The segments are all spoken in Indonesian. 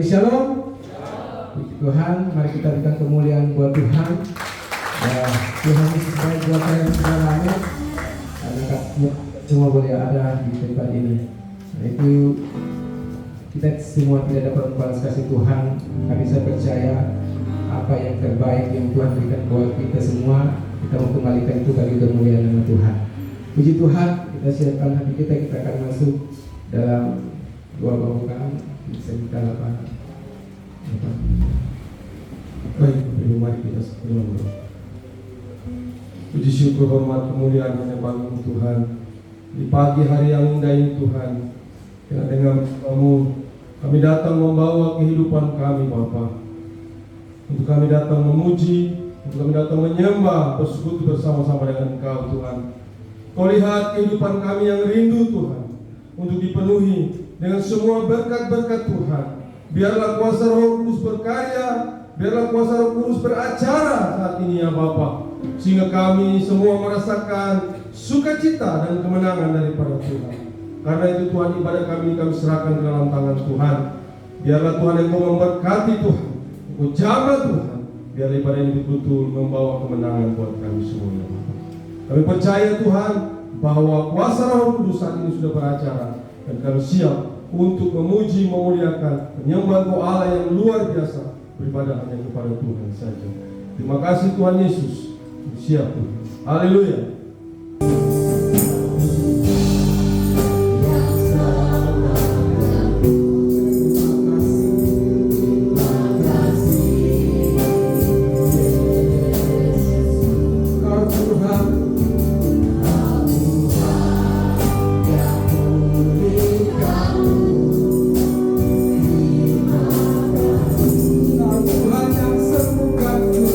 Shalom. Puji Tuhan, mari kita berikan kemuliaan buat Tuhan. Ya, Tuhan Yesus baik buat saya semuanya. Karena semua boleh ada di tempat ini. Nah, itu kita semua tidak dapat membalas kasih Tuhan, tapi saya percaya apa yang terbaik yang Tuhan berikan buat kita semua, kita mau kembalikan itu bagi kemuliaan nama Tuhan. Puji Tuhan, kita siapkan hati kita akan masuk dalam doa pembukaan. Bisa kita lakukan. Baik, mari kita berdoa. Puji syukur hormat kemuliaan hanya bagi Tuhan di pagi hari yang indah ini Tuhan. Karena dengan kamu kami datang membawa kehidupan kami Bapa. Untuk kami datang memuji, untuk kami datang menyembah, bersekutu bersama-sama dengan Engkau Tuhan. Kau lihat kehidupan kami yang rindu Tuhan, untuk dipenuhi dengan semua berkat-berkat Tuhan. Biarlah kuasa Roh Kudus berkarya, biarlah kuasa Roh Kudus beracara saat ini ya Bapa, sehingga kami semua merasakan sukacita dan kemenangan daripada Tuhan. Karena itu Tuhan, ibadah kami serahkan ke dalam tangan Tuhan. Biarlah Tuhan Engkau memberkati Tuhan, Engkau jaga Tuhan, biar ibadah ini betul-betul membawa kemenangan buat kami semuanya. Kami percaya Tuhan bahwa kuasa Roh Kudus saat ini sudah beracara, dan kami siap untuk memuji, memuliakan, menyembah Engkau Allah yang luar biasa, beribadah hanya kepada Tuhan saja. Terima kasih Tuhan Yesus. Siap Tuhan. Haleluya. Tuhan yang sembuhkanku.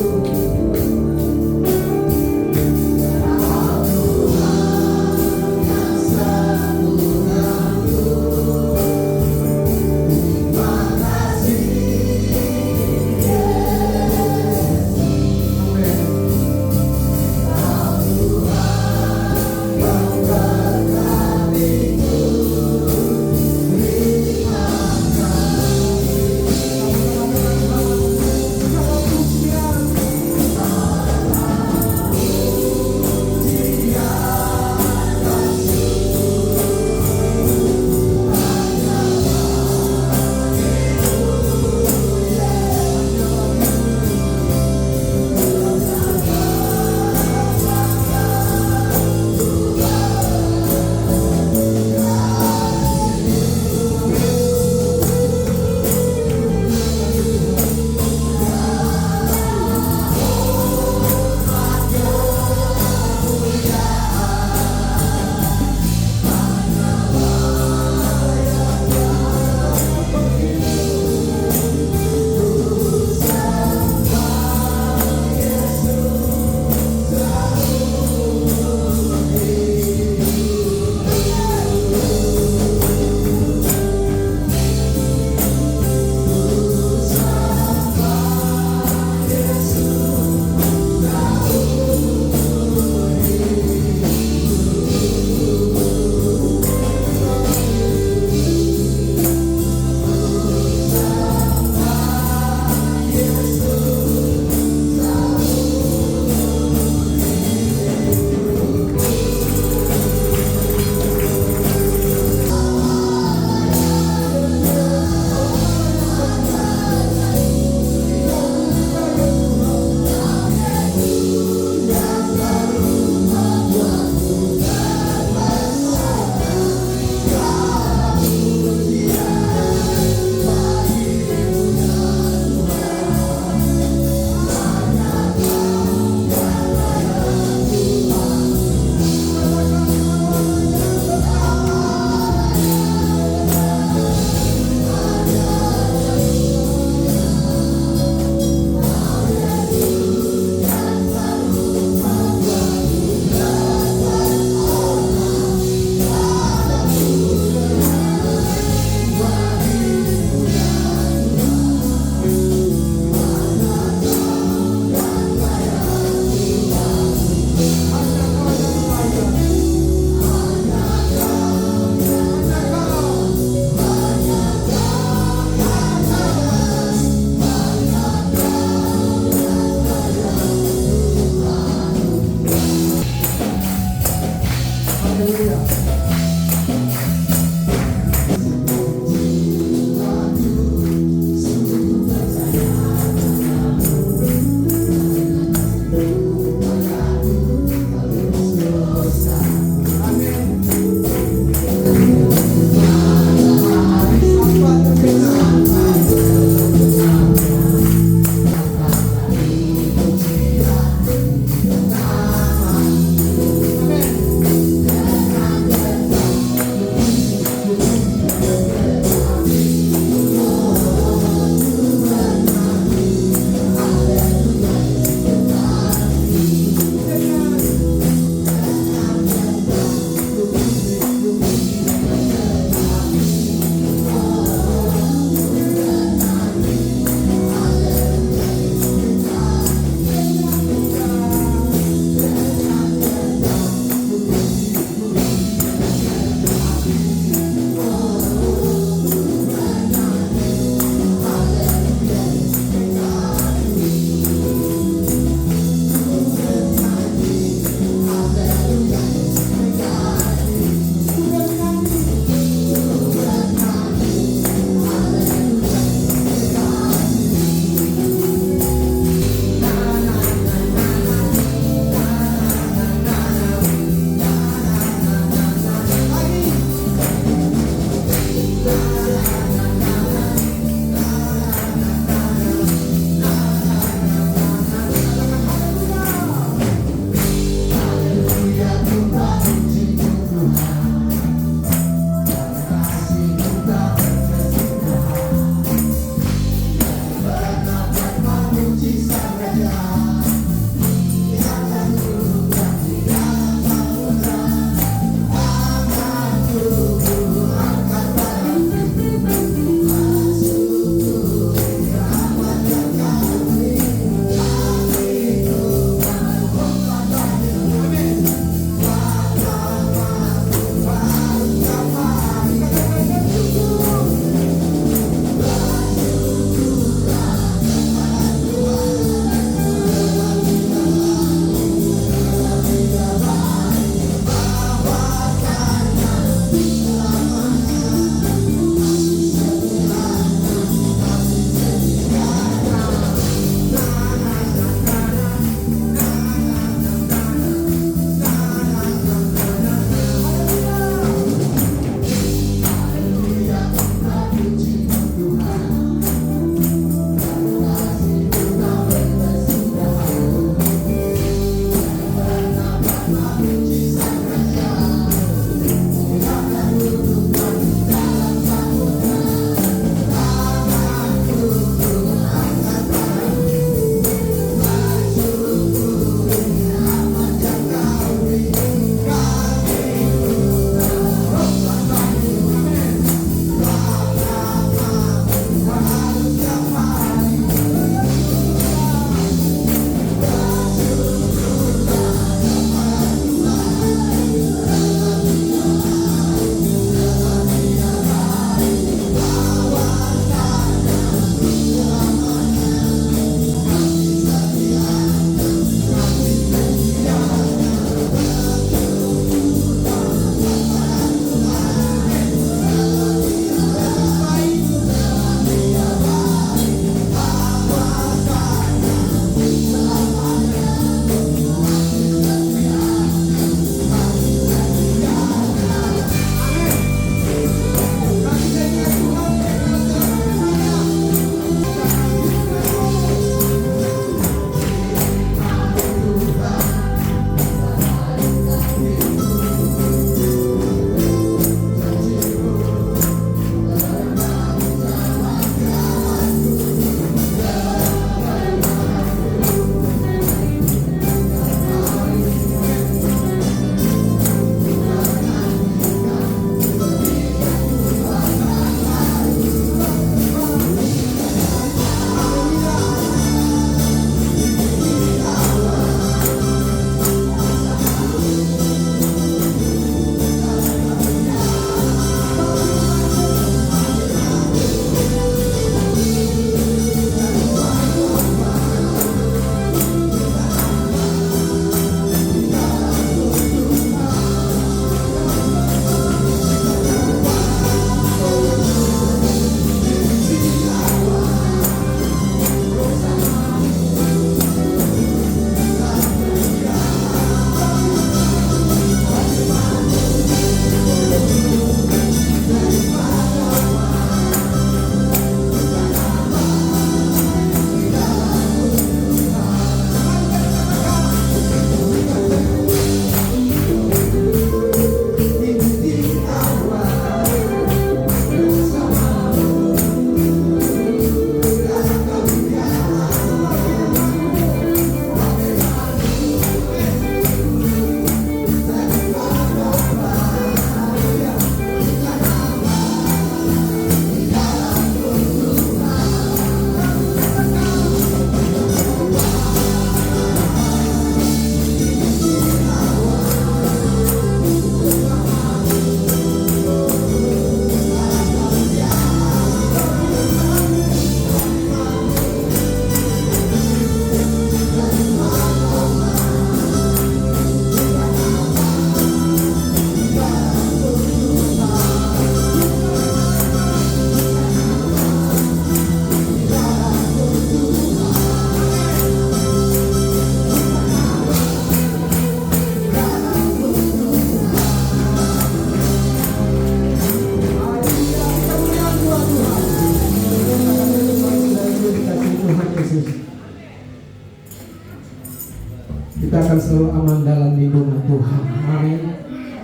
Haleluya.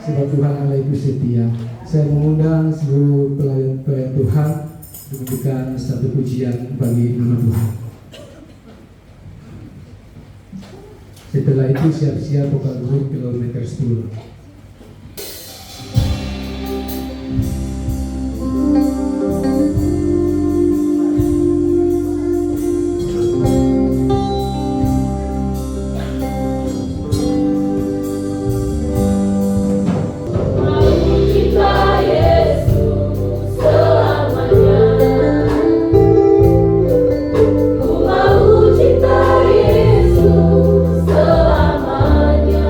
sebab Tuhan Allah itu setia. Saya mengundang seluruh pelayan Tuhan memberikan satu pujian bagi nama Tuhan. Setelah itu siap-siap vokal grup kilometer 10. Selamanya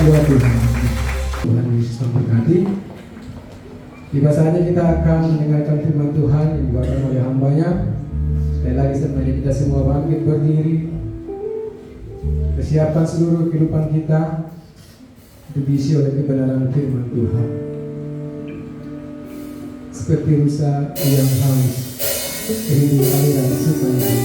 buat Tuhan. Tuhan Yesus memberkati. Tiba saatnya kita akan mendengarkan firman Tuhan yang dibawakan oleh hambanya. Sekali lagi sebenarnya kita semua bangkit berdiri, persiapkan seluruh kehidupan kita untuk diisi oleh kebenaran firman Tuhan. Seperti rusa yang haus, rindu aliran sungai.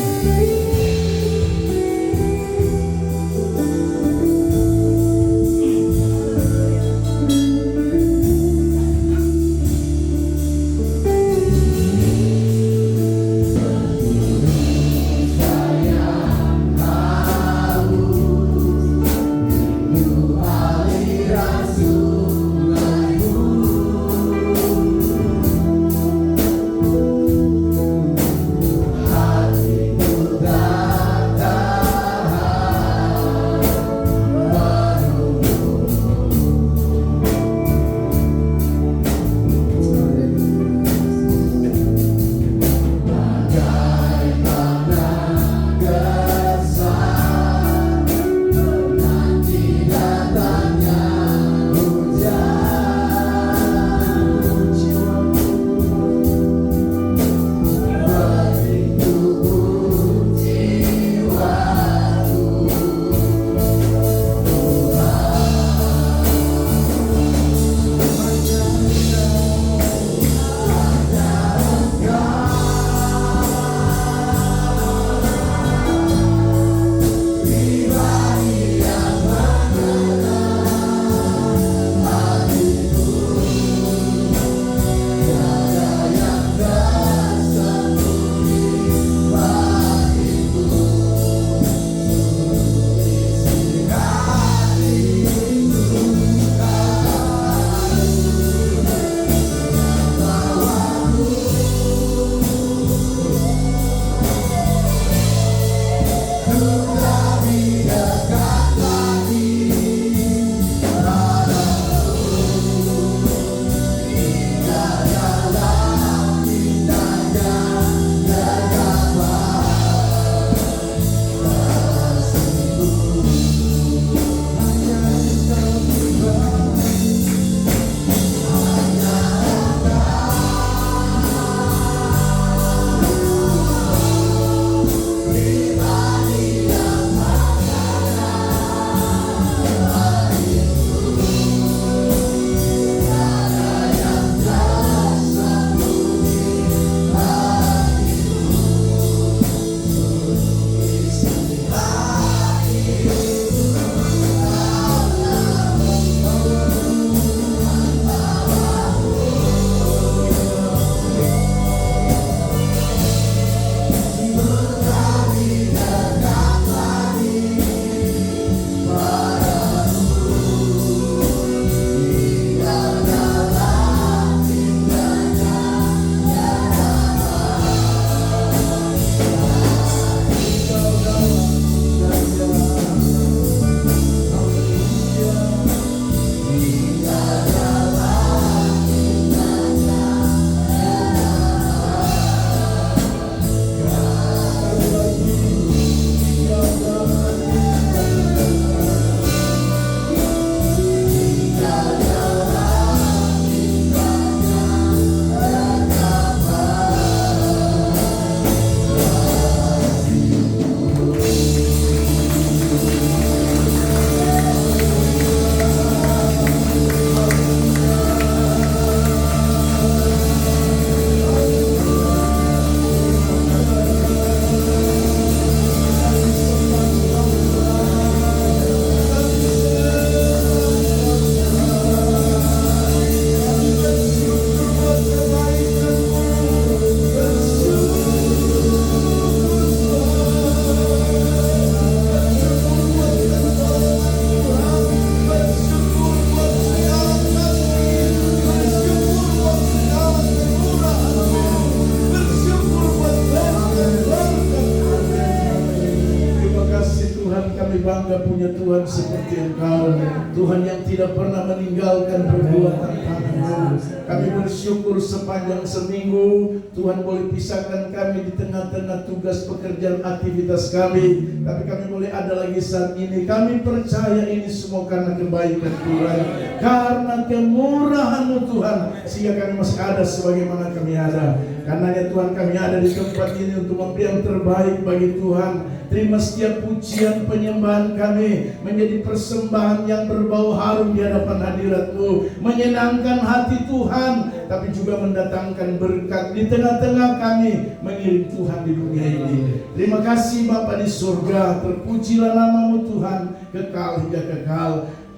bangga punya Tuhan seperti Engkau, Tuhan yang tidak pernah meninggalkan perbuatan tangan. kasih-Mu. Kami bersyukur sepanjang seminggu Tuhan boleh pisahkan kami di tengah-tengah tugas pekerjaan aktivitas kami, tapi kami boleh ada lagi saat ini. Kami percaya ini semua karena kebaikan Tuhan, karena kemurahan-Mu Tuhan, sehingga kami masih ada sebagaimana kami ada. Karenanya Tuhan, kami ada di tempat ini untuk memberi yang terbaik bagi Tuhan. Terima setiap pujian penyembahan kami menjadi persembahan yang berbau harum di hadapan hadirat-Mu, menyenangkan hati Tuhan, tapi juga mendatangkan berkat di tengah-tengah kami mengiring Tuhan di dunia ini. Terima kasih Bapa di surga, terpujilah nama-Mu Tuhan, kekal hingga kekal.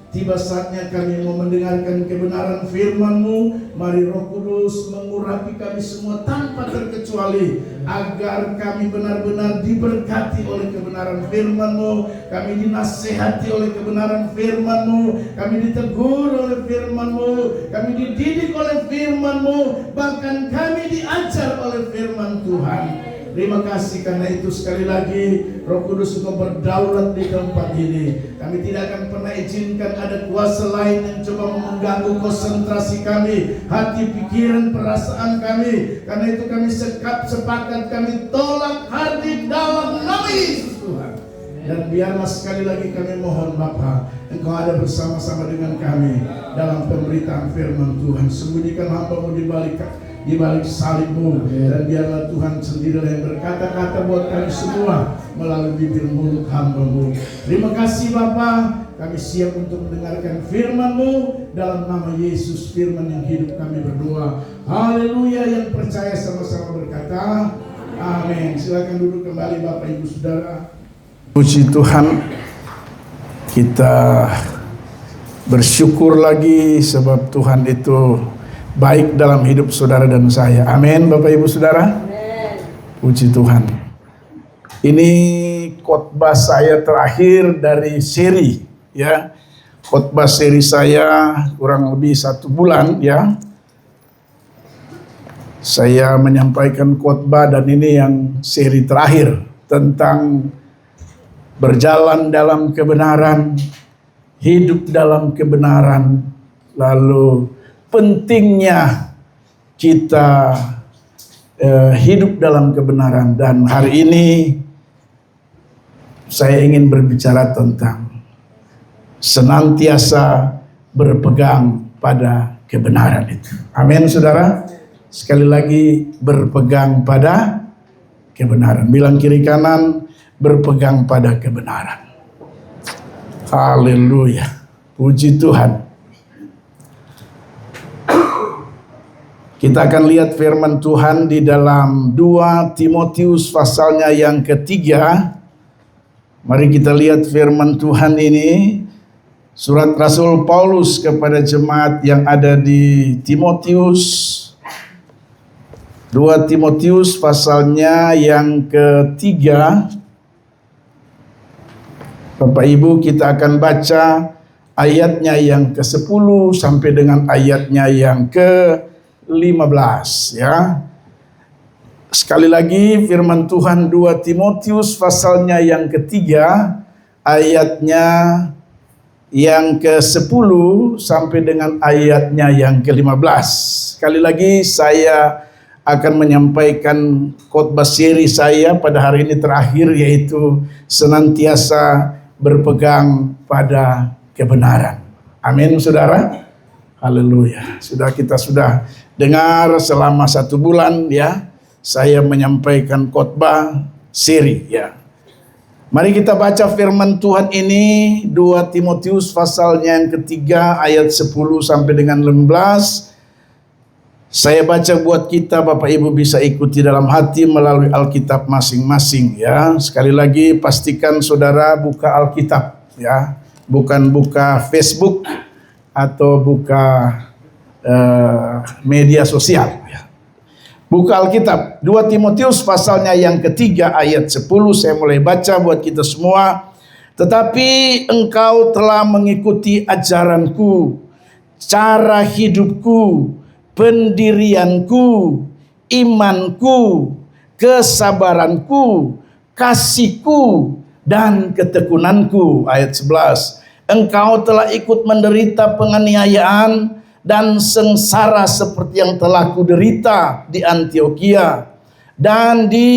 Tiba saatnya kami mau mendengarkan kebenaran firman-Mu. Mari Roh Kudus mengurapi kami semua tanpa terkecuali, agar kami benar-benar diberkati oleh kebenaran firman-Mu. Kami dinasehati oleh kebenaran firman-Mu. Kami ditegur oleh firman-Mu. Kami dididik oleh firman-Mu. Bahkan kami diajar oleh firman Tuhan. Terima kasih karena itu sekali lagi Roh Kudus Engkau berdaulat di tempat ini. Kami tidak akan pernah izinkan ada kuasa lain yang coba mengganggu konsentrasi kami, hati, pikiran, perasaan kami. Karena itu kami sepakat, kami tolak hadir dalam nama Yesus Tuhan. Dan biarlah sekali lagi kami mohon Bapa, Engkau ada bersama-sama dengan kami dalam pemberitaan firman Tuhan. Sembunyikan hamba-Mu di balik salib-Mu, dan biarlah Tuhan sendiri yang berkata-kata buat kami semua melalui bibir mulut hamba-Mu. Terima kasih Bapa, kami siap untuk mendengarkan firman-Mu dalam nama Yesus, firman yang hidup kami berdoa. Haleluya. Yang percaya sama-sama berkata amin. Silakan duduk kembali Bapak Ibu Saudara. Puji Tuhan, kita bersyukur lagi sebab Tuhan itu baik dalam hidup saudara dan saya. Amin Bapak Ibu Saudara. Puji Tuhan. Ini khotbah saya terakhir dari seri, ya. Khotbah seri saya kurang lebih 1 bulan, ya. Saya menyampaikan khotbah dan ini yang seri terakhir tentang berjalan dalam kebenaran, hidup dalam kebenaran, lalu pentingnya kita hidup dalam kebenaran. Dan hari ini saya ingin berbicara tentang senantiasa berpegang pada kebenaran itu. Amin saudara. Sekali lagi, berpegang pada kebenaran. Bilang kiri kanan, berpegang pada kebenaran. Haleluya. Puji Tuhan. Kita akan lihat firman Tuhan di dalam 2 Timotius pasalnya yang ketiga. Mari kita lihat firman Tuhan ini. Surat Rasul Paulus kepada jemaat yang ada di Timotius. 2 Timotius pasalnya yang ketiga. Bapak Ibu, kita akan baca ayatnya yang ke-10 sampai dengan ayatnya yang ke-15, ya. Sekali lagi firman Tuhan 2 Timotius pasalnya yang ketiga, ayatnya yang ke-10 sampai dengan ayatnya yang ke-15. Sekali lagi saya akan menyampaikan khotbah seri saya pada hari ini terakhir, yaitu senantiasa berpegang pada kebenaran. Amin saudara. Haleluya. Kita sudah dengar selama 1 bulan, ya, saya menyampaikan khotbah seri, ya. Mari kita baca firman Tuhan ini 2 Timotius pasalnya yang ketiga ayat 10 sampai dengan 15. Saya baca buat kita, Bapak Ibu bisa ikuti dalam hati melalui Alkitab masing-masing, ya. Sekali lagi pastikan saudara buka Alkitab, ya. Bukan buka Facebook atau buka media sosial, ya. Buka Alkitab. 2 Timotius pasalnya yang ketiga ayat 10, saya mulai baca buat kita semua. Tetapi engkau telah mengikuti ajaranku, cara hidupku, pendirianku, imanku, kesabaranku, kasihku, dan ketekunanku. Ayat 11. Engkau telah ikut menderita penganiayaan dan sengsara seperti yang telah kuderita di Antiokhia dan di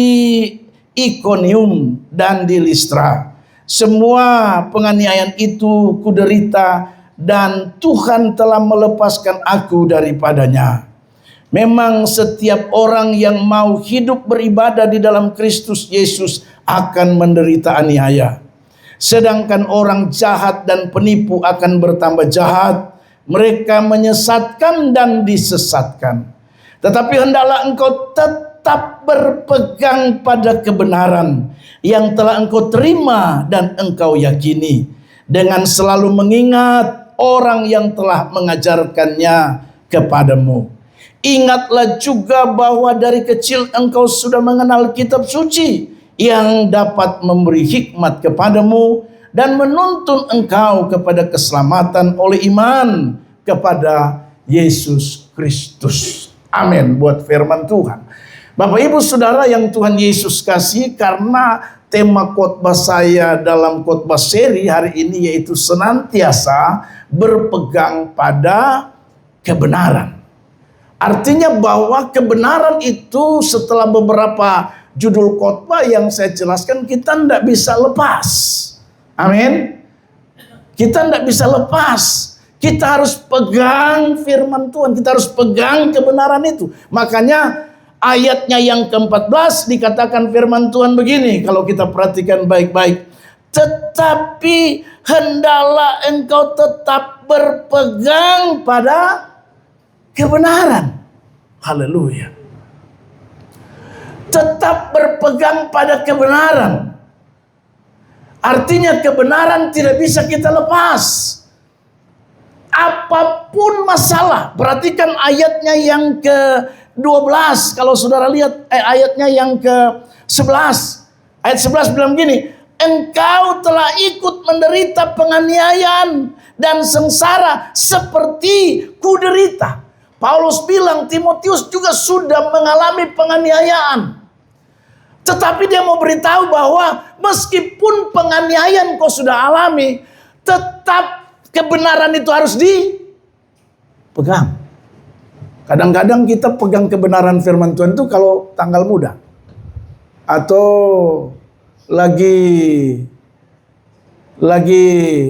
Ikonium dan di Listra. Semua penganiayaan itu kuderita dan Tuhan telah melepaskan aku daripadanya. Memang setiap orang yang mau hidup beribadah di dalam Kristus Yesus akan menderita aniaya. Sedangkan orang jahat dan penipu akan bertambah jahat. Mereka menyesatkan dan disesatkan. Tetapi hendaklah engkau tetap berpegang pada kebenaran yang telah engkau terima dan engkau yakini, dengan selalu mengingat orang yang telah mengajarkannya kepadamu. Ingatlah juga bahwa dari kecil engkau sudah mengenal kitab suci yang dapat memberi hikmat kepadamu dan menuntun engkau kepada keselamatan oleh iman kepada Yesus Kristus. Amin. Buat firman Tuhan. Bapak Ibu Saudara yang Tuhan Yesus kasih, karena tema khotbah saya dalam khotbah seri hari ini yaitu senantiasa berpegang pada kebenaran. Artinya bahwa kebenaran itu setelah beberapa judul khotbah yang saya jelaskan kita tidak bisa lepas. Amin. Kita tidak bisa lepas. Kita harus pegang firman Tuhan. Kita harus pegang kebenaran itu. Makanya ayatnya yang ke-14 dikatakan firman Tuhan begini. Kalau kita perhatikan baik-baik. Tetapi hendaklah engkau tetap berpegang pada kebenaran. Haleluya. Tetap berpegang pada kebenaran. Artinya kebenaran tidak bisa kita lepas. Apapun masalah. Perhatikan ayatnya yang ke-12. Kalau saudara lihat ayatnya yang ke-11. Ayat 11 bilang gini. Engkau telah ikut menderita penganiayaan dan sengsara seperti kuderita. Paulus bilang Timotius juga sudah mengalami penganiayaan. Tetapi dia mau beritahu bahwa meskipun penganiayaan kau sudah alami, tetap kebenaran itu harus dipegang. Kadang-kadang kita pegang kebenaran firman Tuhan itu kalau tanggal muda. Atau lagi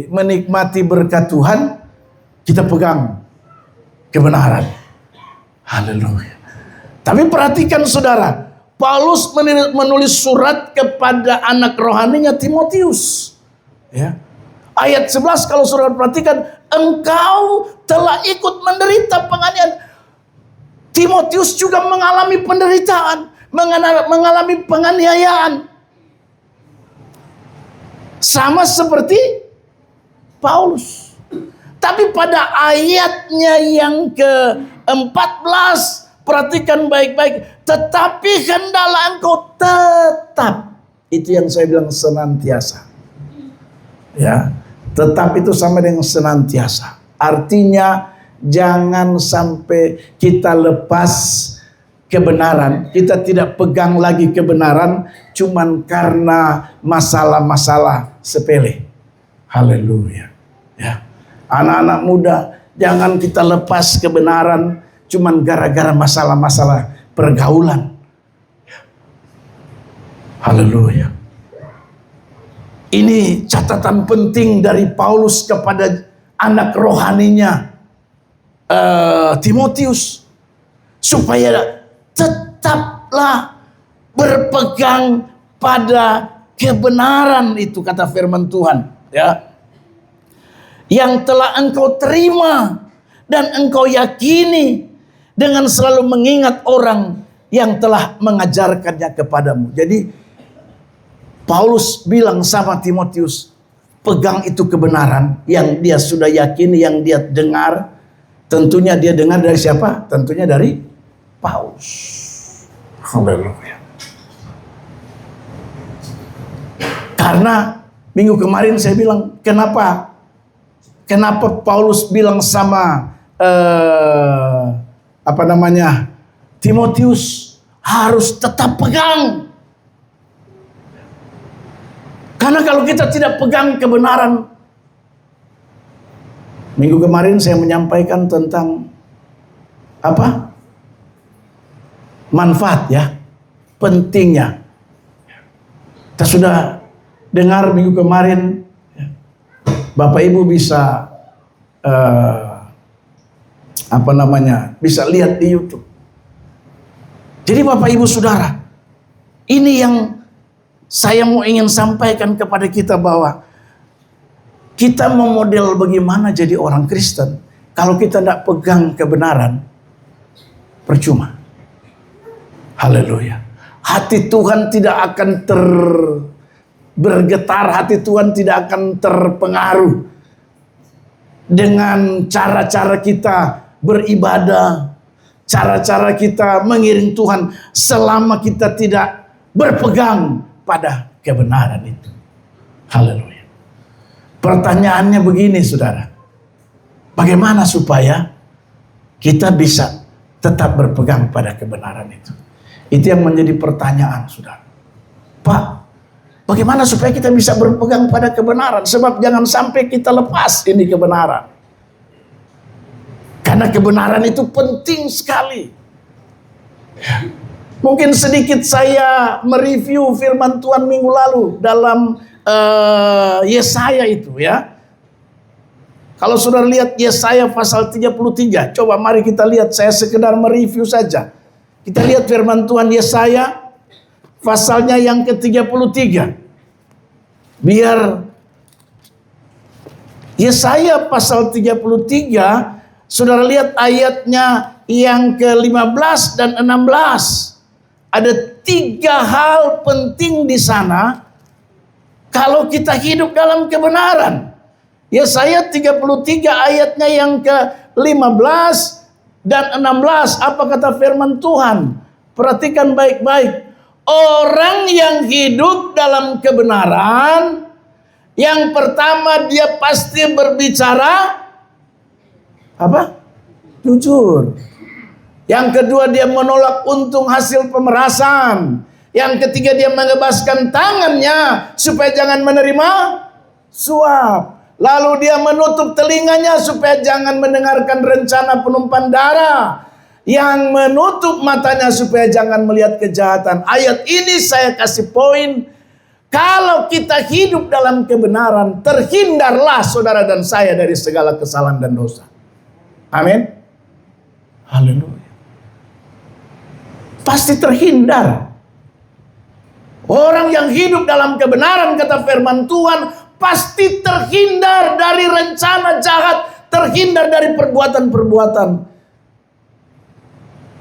menikmati berkat Tuhan, kita pegang kebenaran. Haleluya. Tapi perhatikan saudara, Paulus menulis surat kepada anak rohaninya Timotius. Ya. Ayat 11 kalau saudara perhatikan, engkau telah ikut menderita penganiayaan. Timotius juga mengalami penderitaan, mengalami penganiayaan. Sama seperti Paulus. Tapi pada ayatnya yang ke-14, perhatikan baik-baik. Tetapi hendaklah engkau tetap. Itu yang saya bilang senantiasa. Ya, tetap itu sama dengan senantiasa. Artinya jangan sampai kita lepas kebenaran. Kita tidak pegang lagi kebenaran cuman karena masalah-masalah sepele. Haleluya. Ya. Anak-anak muda, jangan kita lepas kebenaran cuman gara-gara masalah-masalah pergaulan. Haleluya. Ini catatan penting dari Paulus kepada anak rohaninya Timotius, supaya tetaplah berpegang pada kebenaran itu, kata firman Tuhan, ya. Yang telah engkau terima dan engkau yakini, dengan selalu mengingat orang yang telah mengajarkannya kepadamu. Jadi Paulus bilang sama Timotius, pegang itu kebenaran yang dia sudah yakini, yang dia dengar. Tentunya dia dengar dari siapa? Tentunya dari Paulus. Haleluya. Karena minggu kemarin saya bilang, kenapa Paulus bilang sama Timotius harus tetap pegang. Karena kalau kita tidak pegang kebenaran, Minggu kemarin saya menyampaikan tentang apa? Manfaat ya, pentingnya. Kita sudah dengar minggu kemarin, Bapak Ibu bisa bisa lihat di YouTube. Jadi Bapak Ibu Saudara, ini yang saya ingin sampaikan kepada kita, bahwa kita memodel bagaimana jadi orang Kristen. Kalau kita tidak pegang kebenaran, percuma. Haleluya. Hati Tuhan tidak akan bergetar, hati Tuhan tidak akan terpengaruh dengan cara-cara kita beribadah, cara-cara kita mengiring Tuhan, selama kita tidak berpegang pada kebenaran itu. Haleluya. Pertanyaannya begini, saudara. Bagaimana supaya kita bisa tetap berpegang pada kebenaran itu? Itu yang menjadi pertanyaan, saudara. Pak, bagaimana supaya kita bisa berpegang pada kebenaran? Sebab jangan sampai kita lepas ini kebenaran. Karena kebenaran itu penting sekali. Mungkin sedikit saya mereview firman Tuhan minggu lalu dalam Yesaya itu ya. Kalau saudara lihat Yesaya pasal 33, coba mari kita lihat, saya sekedar mereview saja. Kita lihat firman Tuhan Yesaya pasalnya yang ke-33. Biar Yesaya pasal 33, saudara lihat ayatnya yang ke-15 dan 16. Ada 3 hal penting di sana kalau kita hidup dalam kebenaran. Yesaya 33 ayatnya yang ke-15 dan 16. Apa kata firman Tuhan? Perhatikan baik-baik. Orang yang hidup dalam kebenaran, yang pertama dia pasti berbicara apa? Jujur. Yang kedua dia menolak untung hasil pemerasan. Yang ketiga dia mengebaskan tangannya supaya jangan menerima suap. Lalu dia menutup telinganya supaya jangan mendengarkan rencana penumpahan darah. Yang menutup matanya supaya jangan melihat kejahatan. Ayat ini saya kasih poin. Kalau kita hidup dalam kebenaran, terhindarlah saudara dan saya dari segala kesalahan dan dosa. Amin. Haleluya. Pasti terhindar. Orang yang hidup dalam kebenaran, kata firman Tuhan, pasti terhindar dari rencana jahat, terhindar dari perbuatan-perbuatan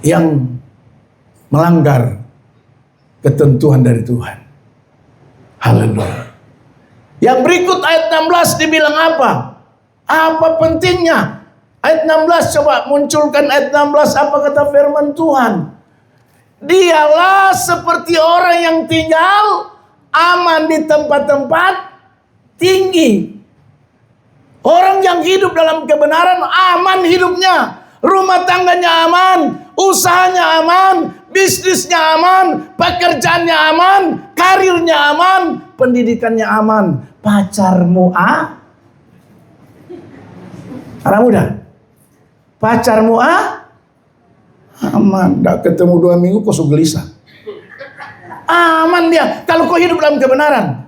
yang melanggar ketentuan dari Tuhan. Haleluya. Yang berikut ayat 16 dibilang apa? Apa pentingnya? Ayat 16, coba munculkan ayat 16, apa kata firman Tuhan? Dialah seperti orang yang tinggal aman di tempat-tempat tinggi. Orang yang hidup dalam kebenaran aman hidupnya. Rumah tangganya aman, usahanya aman, bisnisnya aman, pekerjaannya aman, karirnya aman, pendidikannya aman. Pacarmu anak muda, pacarmu aman. Tidak ketemu 2 minggu kok so gelisah. Aman dia kalau kau hidup dalam kebenaran.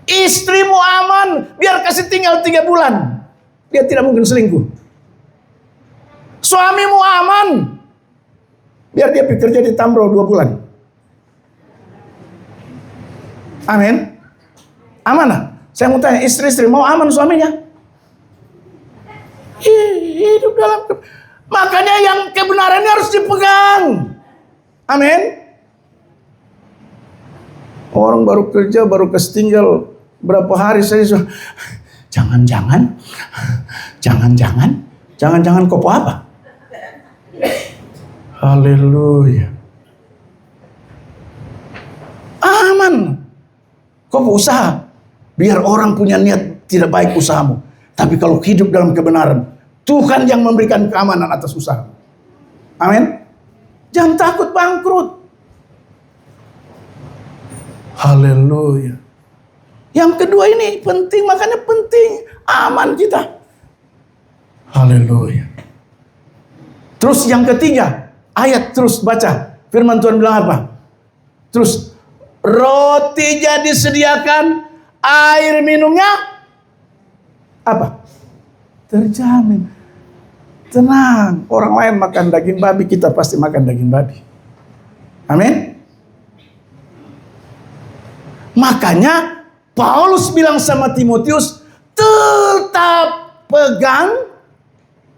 Istrimu aman, biar kasih tinggal 3 bulan, dia tidak mungkin selingkuh. Suamimu aman, biar dia bekerja di Tamro 2 bulan. Amin. Aman lah. Saya mau tanya, istri-istri mau aman suaminya? Hidup dalam makanya yang kebenarannya harus dipegang. Amin. Orang baru kerja, baru ketinggal berapa hari, saya sudah jangan kopo apa? Haleluya. Aman. Kopo usaha, biar orang punya niat tidak baik usahamu. Tapi kalau hidup dalam kebenaran, Tuhan yang memberikan keamanan atas usaha. Amin. Jangan takut bangkrut. Haleluya. Yang kedua ini penting, makanya penting aman kita. Haleluya. Terus yang ketiga, ayat terus baca. Firman Tuhan bilang apa? Terus roti jadi disediakan, air minumnya apa? Terjamin. Tenang, orang lain makan daging babi, kita pasti makan daging babi. Amin. Makanya Paulus bilang sama Timotius, tetap pegang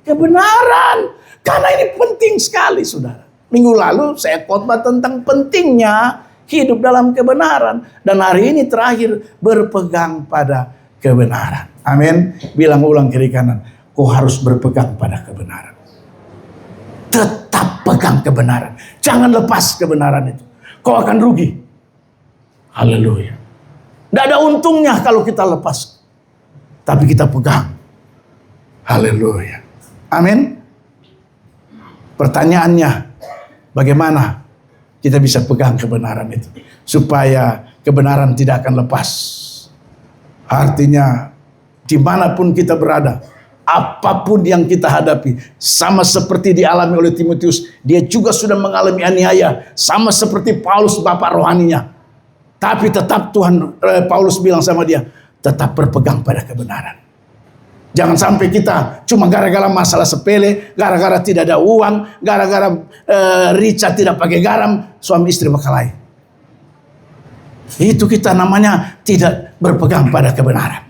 kebenaran. Karena ini penting sekali, saudara. Minggu lalu saya khotbah tentang pentingnya hidup dalam kebenaran. Dan hari ini terakhir, berpegang pada kebenaran. Amin. Bilang ulang kiri kanan, kau harus berpegang pada kebenaran. Tetap pegang kebenaran. Jangan lepas kebenaran itu. Kau akan rugi. Haleluya. Tidak ada untungnya kalau kita lepas. Tapi kita pegang. Haleluya. Amin. Pertanyaannya, bagaimana kita bisa pegang kebenaran itu? Supaya kebenaran tidak akan lepas. Artinya, dimanapun kita berada, apapun yang kita hadapi, sama seperti dialami oleh Timotius, dia juga sudah mengalami aniaya, sama seperti Paulus bapak rohaninya. Tapi tetap Paulus bilang sama dia, tetap berpegang pada kebenaran. Jangan sampai kita cuma gara-gara masalah sepele, gara-gara tidak ada uang, gara-gara Richard tidak pakai garam, suami istri berkelahi. Itu kita namanya tidak berpegang pada kebenaran.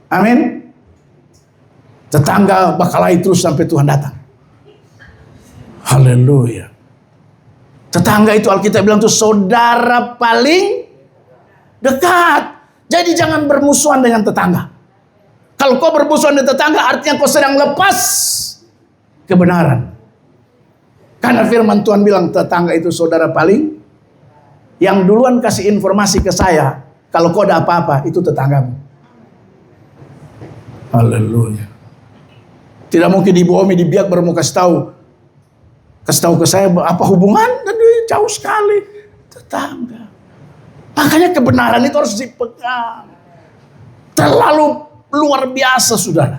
Amin. Tetangga berkelahi terus sampai Tuhan datang. Haleluya. Tetangga itu Alkitab bilang itu saudara paling dekat. Jadi jangan bermusuhan dengan tetangga. Kalau kau bermusuhan dengan tetangga, artinya kau sedang lepas kebenaran. Karena firman Tuhan bilang tetangga itu saudara paling. Yang duluan kasih informasi ke saya, kalau kau ada apa-apa, itu tetanggamu. Haleluya. Tidak mungkin Ibu Omi dibiak baru mau kasih tahu ke saya apa hubungan? Jauh sekali. Tetangga. Makanya kebenaran itu harus dipegang. Terlalu luar biasa, saudara.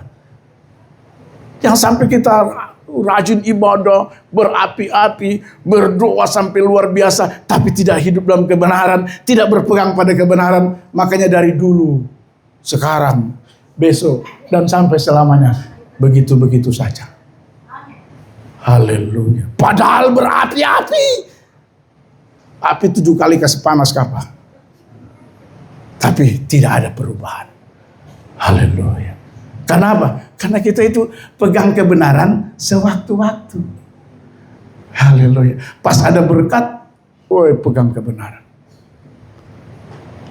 Yang sampai kita rajin ibadah, berapi-api, berdoa sampai luar biasa, tapi tidak hidup dalam kebenaran, tidak berpegang pada kebenaran. Makanya dari dulu, sekarang, besok, dan sampai selamanya, begitu-begitu saja. Haleluya. Padahal berapi-api. Api 7 kali kasih panas kapal. Tapi tidak ada perubahan. Haleluya. Kenapa? Karena kita itu pegang kebenaran sewaktu-waktu. Haleluya. Pas ada berkat, pegang kebenaran.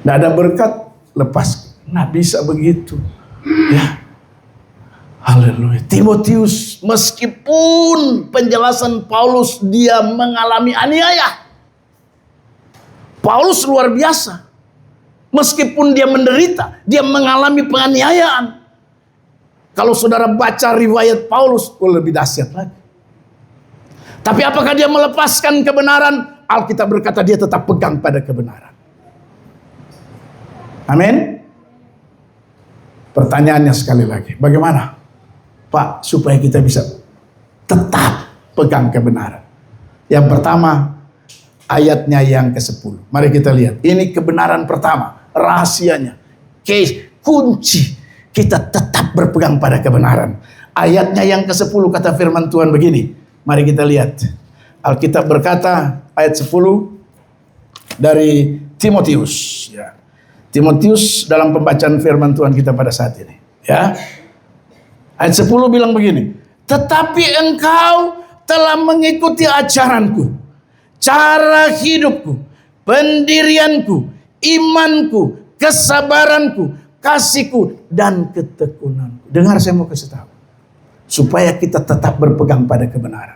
Tidak ada berkat, lepas. Nah, bisa begitu. Ya. Haleluya. Timotius, meskipun penjelasan Paulus dia mengalami aniaya. Paulus luar biasa. Meskipun dia menderita, dia mengalami penganiayaan. Kalau saudara baca riwayat Paulus, lebih dahsyat lagi. Tapi apakah dia melepaskan kebenaran? Alkitab berkata dia tetap pegang pada kebenaran. Amin. Pertanyaannya sekali lagi, bagaimana Pak supaya kita bisa tetap pegang kebenaran? Yang pertama, ayatnya yang ke-10. Mari kita lihat. Ini kebenaran pertama. Rahasianya. Kunci. Kita tetap berpegang pada kebenaran. Ayatnya yang ke-10 kata firman Tuhan begini. Mari kita lihat. Alkitab berkata ayat 10 dari Timotius. Ya. Timotius dalam pembacaan firman Tuhan kita pada saat ini. Ya. Ayat 10 bilang begini. Tetapi engkau telah mengikuti ajaranku, cara hidupku, pendirianku, imanku, kesabaranku, kasihku, dan ketekunanku. Dengar, saya mau kasih tahu. Supaya kita tetap berpegang pada kebenaran.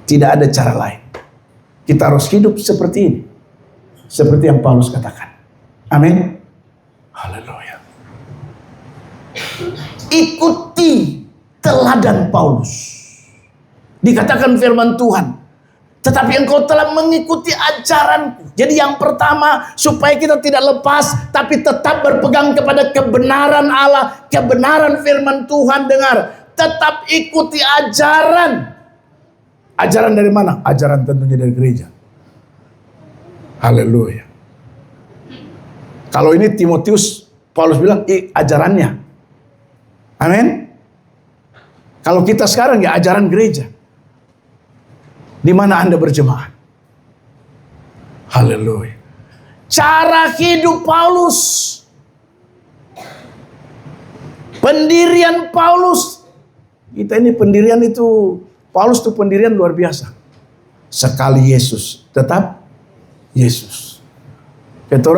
Tidak ada cara lain. Kita harus hidup seperti ini. Seperti yang Paulus katakan. Amin. Haleluya. Ikuti teladan Paulus. Dikatakan firman Tuhan. Tetapi engkau telah mengikuti ajaranku. Jadi yang pertama, supaya kita tidak lepas, tapi tetap berpegang kepada kebenaran Allah, kebenaran firman Tuhan. Dengar, tetap ikuti ajaran. Ajaran dari mana? Ajaran tentunya dari gereja. Haleluya. Kalau ini Timotius, Paulus bilang ajarannya. Amin. Kalau kita sekarang ya ajaran gereja. Di mana Anda berjemaat. Haleluya. Cara hidup Paulus. Pendirian Paulus. Kita ini pendirian itu, Paulus itu pendirian luar biasa. Sekali Yesus, tetap Yesus. Kata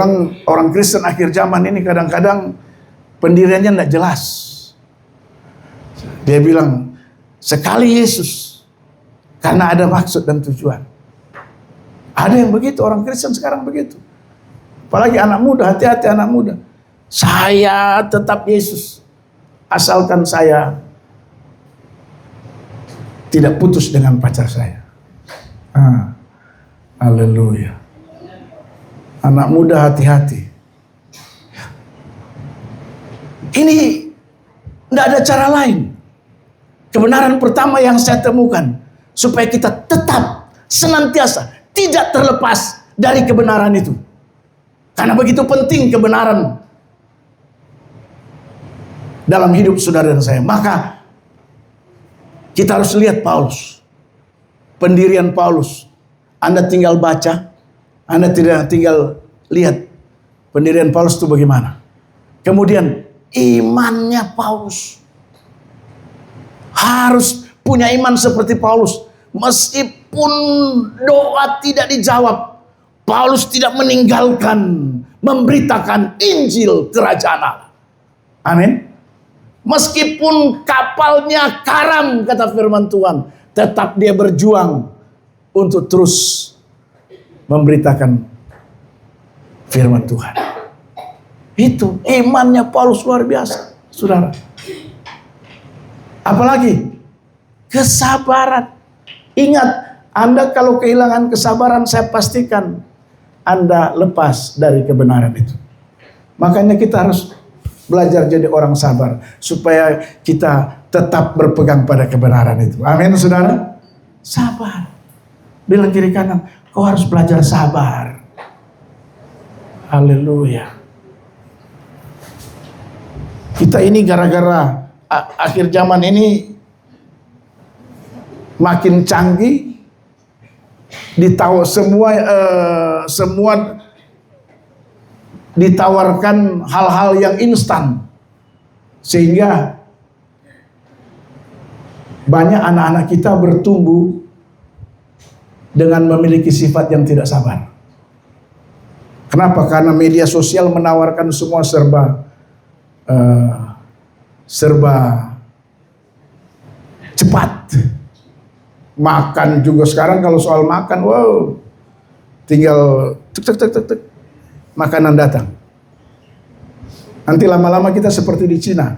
orang Kristen akhir zaman ini kadang-kadang pendiriannya tidak jelas. Dia bilang, sekali Yesus, karena ada maksud dan tujuan. Ada yang begitu, orang Kristen sekarang begitu. Apalagi anak muda, hati-hati anak muda. Saya tetap Yesus, asalkan saya tidak putus dengan pacar saya. Haleluya. Anak muda hati-hati. Ini tidak ada cara lain. Kebenaran pertama yang saya temukan, supaya kita tetap senantiasa tidak terlepas dari kebenaran itu. Karena begitu penting kebenaran dalam hidup saudara dan saya. Maka kita harus lihat Paulus. Pendirian Paulus. Anda tinggal baca, Anda tidak tinggal lihat pendirian Paulus itu bagaimana. Kemudian imannya Paulus. Harus punya iman seperti Paulus. Meskipun doa tidak dijawab, Paulus tidak meninggalkan memberitakan Injil Kerajaan Allah. Amin. Meskipun kapalnya karam, kata firman Tuhan, tetap dia berjuang untuk terus memberitakan firman Tuhan. Itu imannya Paulus luar biasa, saudara. Apalagi kesabaran. Ingat, Anda kalau kehilangan kesabaran, saya pastikan Anda lepas dari kebenaran itu. Makanya kita harus belajar jadi orang sabar, supaya kita tetap berpegang pada kebenaran itu. Amin, saudara. Sabar. Bilang kiri kanan, kau harus belajar sabar. Haleluya. Kita ini gara-gara akhir zaman ini makin canggih, semua ditawarkan hal-hal yang instan, sehingga banyak anak-anak kita bertumbuh dengan memiliki sifat yang tidak sabar. Kenapa? Karena media sosial menawarkan semua serba cepat. Makan juga sekarang, kalau soal makan, wow, tinggal tek, makanan datang. Nanti lama-lama kita seperti di Cina.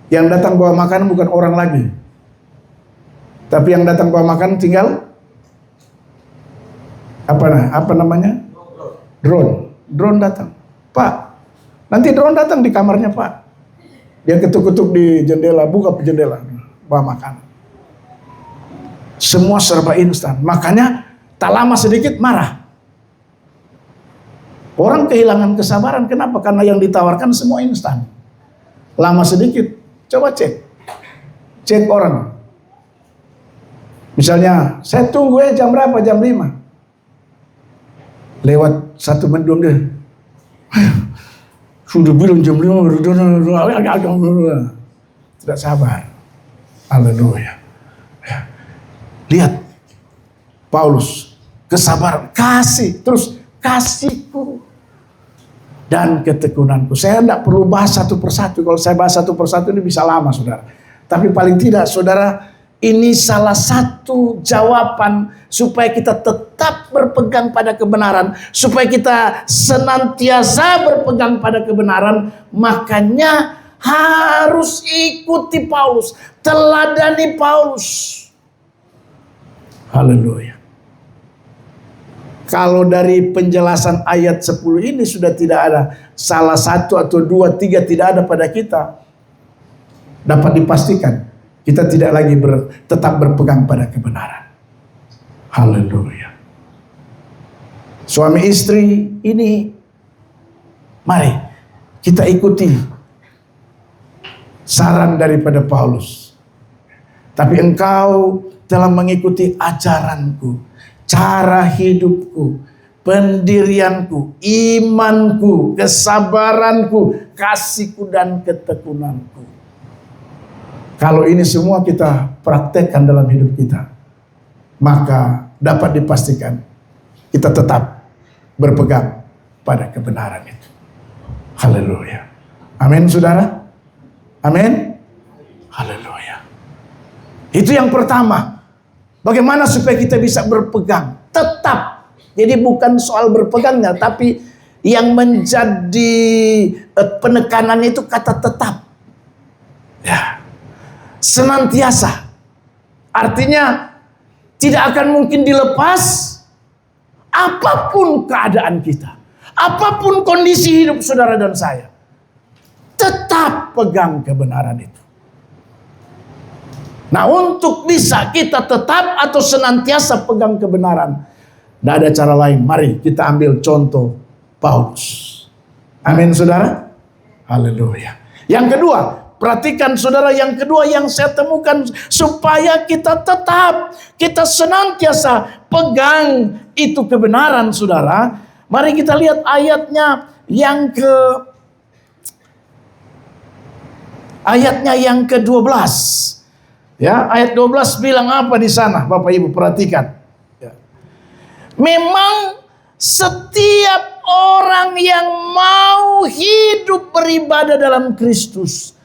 Yang datang bawa makanan bukan orang lagi, tapi yang datang bawa makanan tinggal apa namanya? Drone datang. Pak, nanti drone datang di kamarnya Pak. Dia ketuk-ketuk di jendela, buka jendela, bawa makanan. Semua serba instan. Makanya tak lama sedikit marah. Orang kehilangan kesabaran. Kenapa? Karena yang ditawarkan semua instan. Lama sedikit, coba cek. Cek orang. Misalnya, saya tunggu jam berapa? Jam 5. Lewat 1 menit 2 menit. Sudah bilang jam 5. Tidak sabar. Haleluya. Lihat Paulus, kesabaran, kasih, terus kasihku dan ketekunanku. Saya tidak perlu bahas satu persatu. Kalau saya bahas satu persatu ini bisa lama, saudara. Tapi paling tidak, saudara, ini salah satu jawaban supaya kita tetap berpegang pada kebenaran, supaya kita senantiasa berpegang pada kebenaran. Makanya harus ikuti Paulus, teladani Paulus. Haleluya. Kalau dari penjelasan ayat 10 ini sudah tidak ada salah satu atau 2, 3 tidak ada pada kita, dapat dipastikan kita tidak lagi tetap berpegang pada kebenaran. Haleluya. Suami istri ini, mari kita ikuti saran daripada Paulus. Tapi engkau telah mengikuti ajaranku, cara hidupku, pendirianku, imanku, kesabaranku, kasihku dan ketekunanku. Kalau ini semua kita praktekkan dalam hidup kita, maka dapat dipastikan kita tetap berpegang pada kebenaran itu. Haleluya. Amin, saudara. Amin. Haleluya. Itu yang pertama. Bagaimana supaya kita bisa berpegang? Tetap. Jadi bukan soal berpegangnya, tapi yang menjadi penekanan itu kata tetap. Ya. Senantiasa. Artinya tidak akan mungkin dilepas apapun keadaan kita. Apapun kondisi hidup saudara dan saya. Tetap pegang kebenaran itu. Nah, untuk bisa kita tetap atau senantiasa pegang kebenaran, tidak ada cara lain. Mari kita ambil contoh Paulus. Amin, saudara. Haleluya. Yang kedua, perhatikan saudara, yang kedua yang saya temukan supaya kita tetap, kita senantiasa pegang itu kebenaran, saudara. Mari kita lihat ayatnya yang ke-12. Ya, ayat 12 bilang apa di sana? Bapak Ibu perhatikan. Ya. Memang setiap orang yang mau hidup beribadah dalam Kristus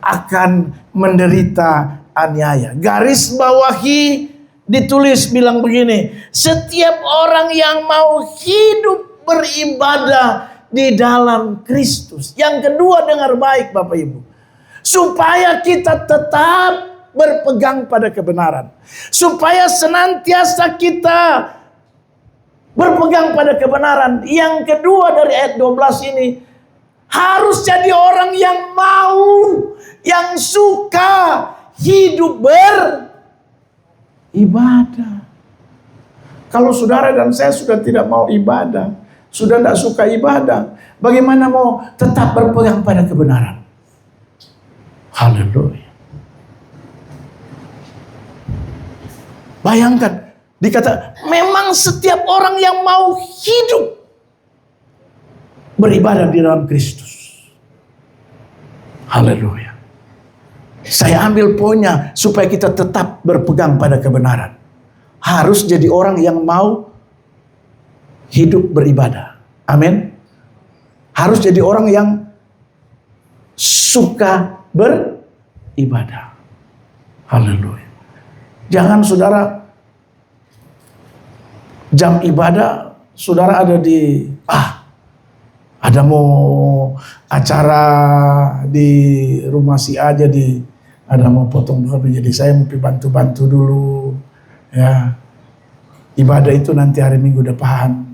akan menderita aniaya. Garis bawahi ditulis bilang begini, setiap orang yang mau hidup beribadah di dalam Kristus. Yang kedua, dengar baik Bapak Ibu. Supaya kita tetap berpegang pada kebenaran. Supaya senantiasa kita berpegang pada kebenaran. Yang kedua dari ayat 12 ini, harus jadi orang yang mau, yang suka hidup beribadah. Kalau saudara dan saya sudah tidak mau ibadah, sudah tidak suka ibadah, bagaimana mau tetap berpegang pada kebenaran? Haleluya. Bayangkan, dikata memang setiap orang yang mau hidup beribadah di dalam Kristus. Haleluya. Saya ambil poinnya supaya kita tetap berpegang pada kebenaran. Harus jadi orang yang mau hidup beribadah. Amin. Harus jadi orang yang suka beribadah. Haleluya. Jangan saudara jam ibadah saudara ada di ada mau acara di rumah si A, jadi ada mau potong babi, jadi saya mau bantu-bantu dulu ya. Ibadah itu nanti hari Minggu depan.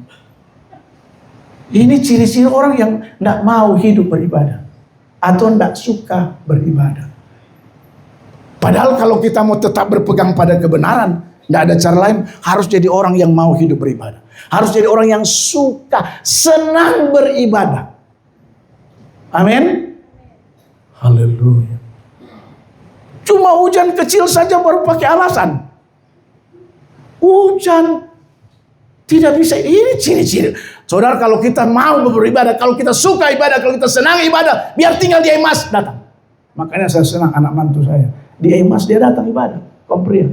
Ini ciri-ciri orang yang tidak mau hidup beribadah atau tidak suka beribadah. Padahal kalau kita mau tetap berpegang pada kebenaran, tidak ada cara lain, harus jadi orang yang mau hidup beribadah. Harus jadi orang yang suka, senang beribadah. Amin. Haleluya. Cuma hujan kecil saja baru pakai alasan. Hujan tidak bisa. Ini ciri-ciri. Saudara, kalau kita mau beribadah, kalau kita suka ibadah, kalau kita senang ibadah, biar tinggal di Emas datang. Makanya saya senang anak mantu saya. Di Emas dia datang ibadah. Kompria.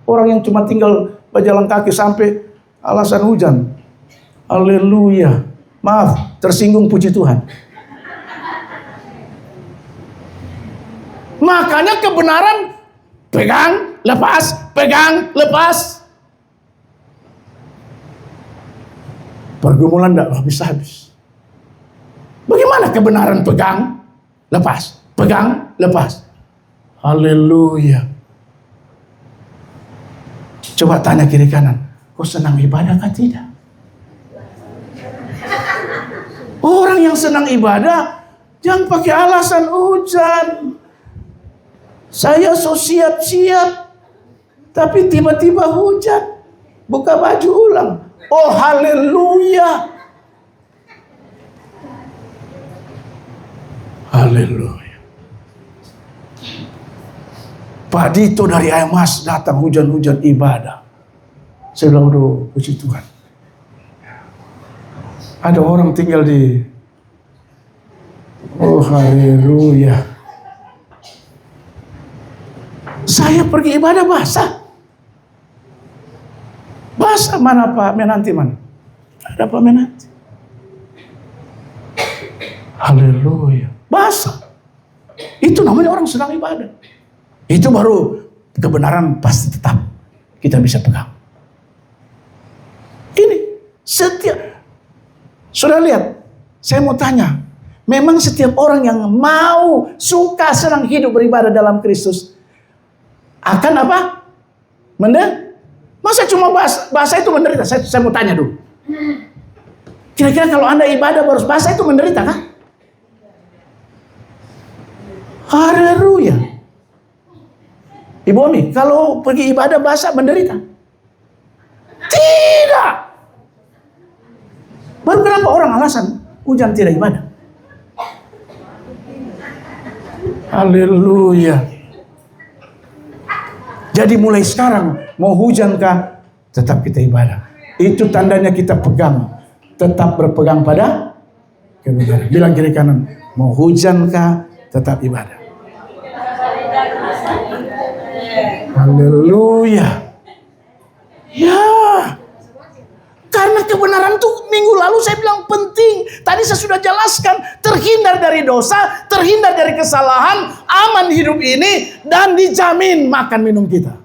Orang yang cuma tinggal berjalan kaki sampai alasan hujan. Haleluya. Maaf, tersinggung, puji Tuhan. Makanya kebenaran pegang, lepas, pegang, lepas. Pergumulan tidak habis-habis. Bagaimana kebenaran pegang, lepas, pegang, lepas. Haleluya. Coba tanya kiri kanan, kau senang ibadah kah tidak? Orang yang senang ibadah jangan pakai alasan hujan. Saya so siap-siap, tapi tiba-tiba hujan. Buka baju ulang. Oh haleluya. Haleluya. Pak Dito dari Aymas datang hujan-hujan ibadah. Saya bilang, aduh, puji Tuhan. Ada orang tinggal di... Oh haleluya. Saya pergi ibadah basah. Basah mana Pak Menanti mana? Ada Pak Menanti. Haleluya. Basah. Itu namanya orang sedang ibadah. Itu baru kebenaran pasti tetap kita bisa pegang. Ini setiap, sudah lihat, saya mau tanya, memang setiap orang yang mau, suka, senang hidup beribadah dalam Kristus akan apa? Masa cuma bahasa itu menderita? Saya mau tanya dulu. Kira-kira kalau Anda ibadah baru bahasa itu menderita kan? Haleluya. Ibu Omi, kalau pergi ibadah bahasa menderita? Tidak. Baru kenapa orang alasan hujan tidak ibadah? Haleluya. Jadi mulai sekarang mau hujan kah, tetap kita ibadah. Itu tandanya kita pegang, tetap berpegang pada kebenaran. Bilang kiri kanan, mau hujan kah, tetap ibadah. Haleluya. Ya. Karena kebenaran itu minggu lalu saya bilang penting. Tadi saya sudah jelaskan. Terhindar dari dosa, terhindar dari kesalahan, aman hidup ini, dan dijamin makan minum kita.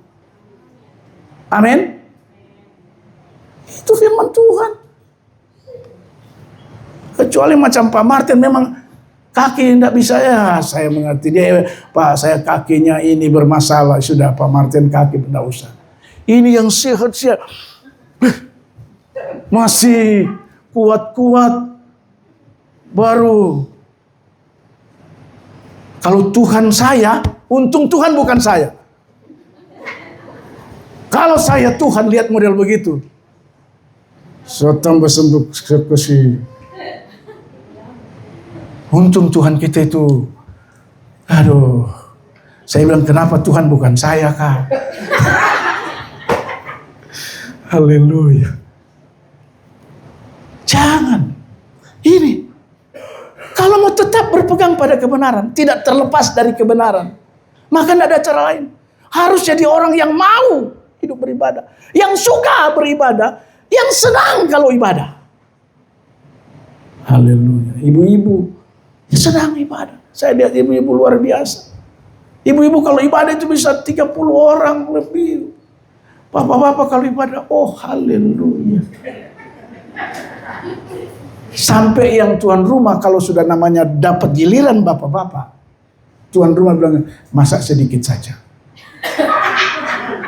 Amin. Itu firman Tuhan. Kecuali macam Pak Martin memang kaki tidak bisa, ya saya mengerti dia, Pak saya kakinya ini bermasalah, sudah Pak Martin kaki tidak usah. Ini yang sehat-sehat masih kuat-kuat, baru kalau Tuhan saya, untung Tuhan bukan saya. Kalau saya Tuhan lihat model begitu, saya tambah sembuh sekesi. Untung Tuhan kita itu, aduh, saya bilang kenapa Tuhan bukan saya kak? Haleluya. Jangan. Ini, kalau mau tetap berpegang pada kebenaran, tidak terlepas dari kebenaran, maka tidak ada cara lain. Harus jadi orang yang mau hidup beribadah, yang suka beribadah, yang senang kalau ibadah. Haleluya. Ibu-ibu sedang ibadah. Saya lihat ibu-ibu luar biasa. Ibu-ibu kalau ibadah itu bisa 30 orang lebih. Bapak-bapak kalau ibadah, oh haleluya. Sampai yang tuan rumah kalau sudah namanya dapat giliran bapak-bapak, tuan rumah bilang, masak sedikit saja.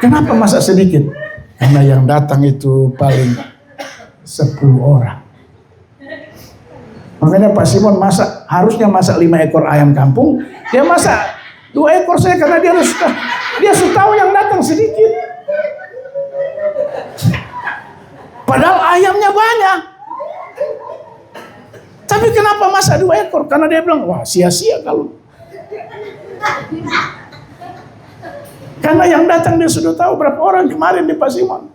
Kenapa masak sedikit? Karena yang datang itu paling 10 orang. Makanya Pak Simon masak, harusnya masak 5 ekor ayam kampung, dia masak 2 ekor saya karena dia sudah tahu yang datang sedikit. Padahal ayamnya banyak. Tapi kenapa masak 2 ekor? Karena dia bilang, wah sia-sia kalau. Karena yang datang dia sudah tahu berapa orang kemarin di Pak Simon.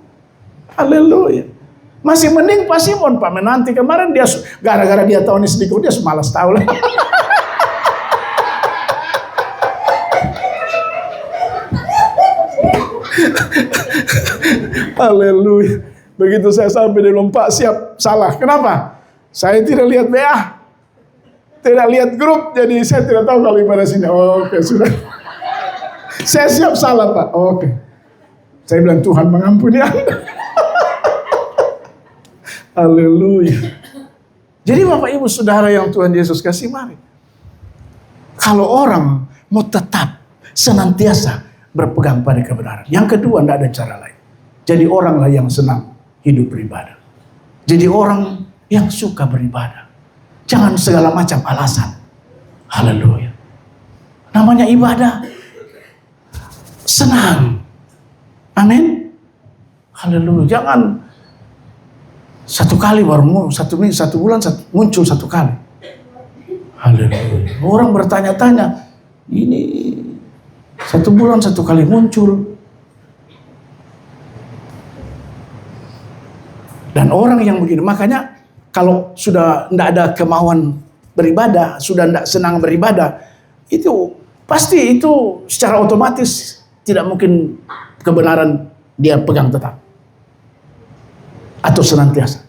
Haleluya. Masih mending Pak Simon, Pak Menanti kemarin dia gara-gara dia tahu ini sedikit dia semalas tahu lah. Haleluya. Begitu saya sampai di Lompak siap salah. Kenapa? Saya tidak lihat WA, tidak lihat grup, jadi saya tidak tahu kalau ibadah sini. Oke, sudah. Saya siap salah Pak. Oke. Saya bilang Tuhan mengampuni Anda. Haleluya. Jadi Bapak Ibu Saudara yang Tuhan Yesus kasih, mari. Kalau orang mau tetap senantiasa berpegang pada kebenaran. Yang kedua, tidak ada cara lain. Jadi oranglah yang senang hidup beribadah. Jadi orang yang suka beribadah. Jangan segala macam alasan. Haleluya. Namanya ibadah. senang. Amin. Haleluya. Jangan satu kali baru satu minggu, satu bulan muncul satu kali. Haleluya. Orang bertanya-tanya, ini satu bulan satu kali muncul. Dan orang yang begini, makanya kalau sudah tidak ada kemauan beribadah, sudah tidak senang beribadah, itu pasti itu secara otomatis tidak mungkin kebenaran dia pegang tetap atau senantiasa,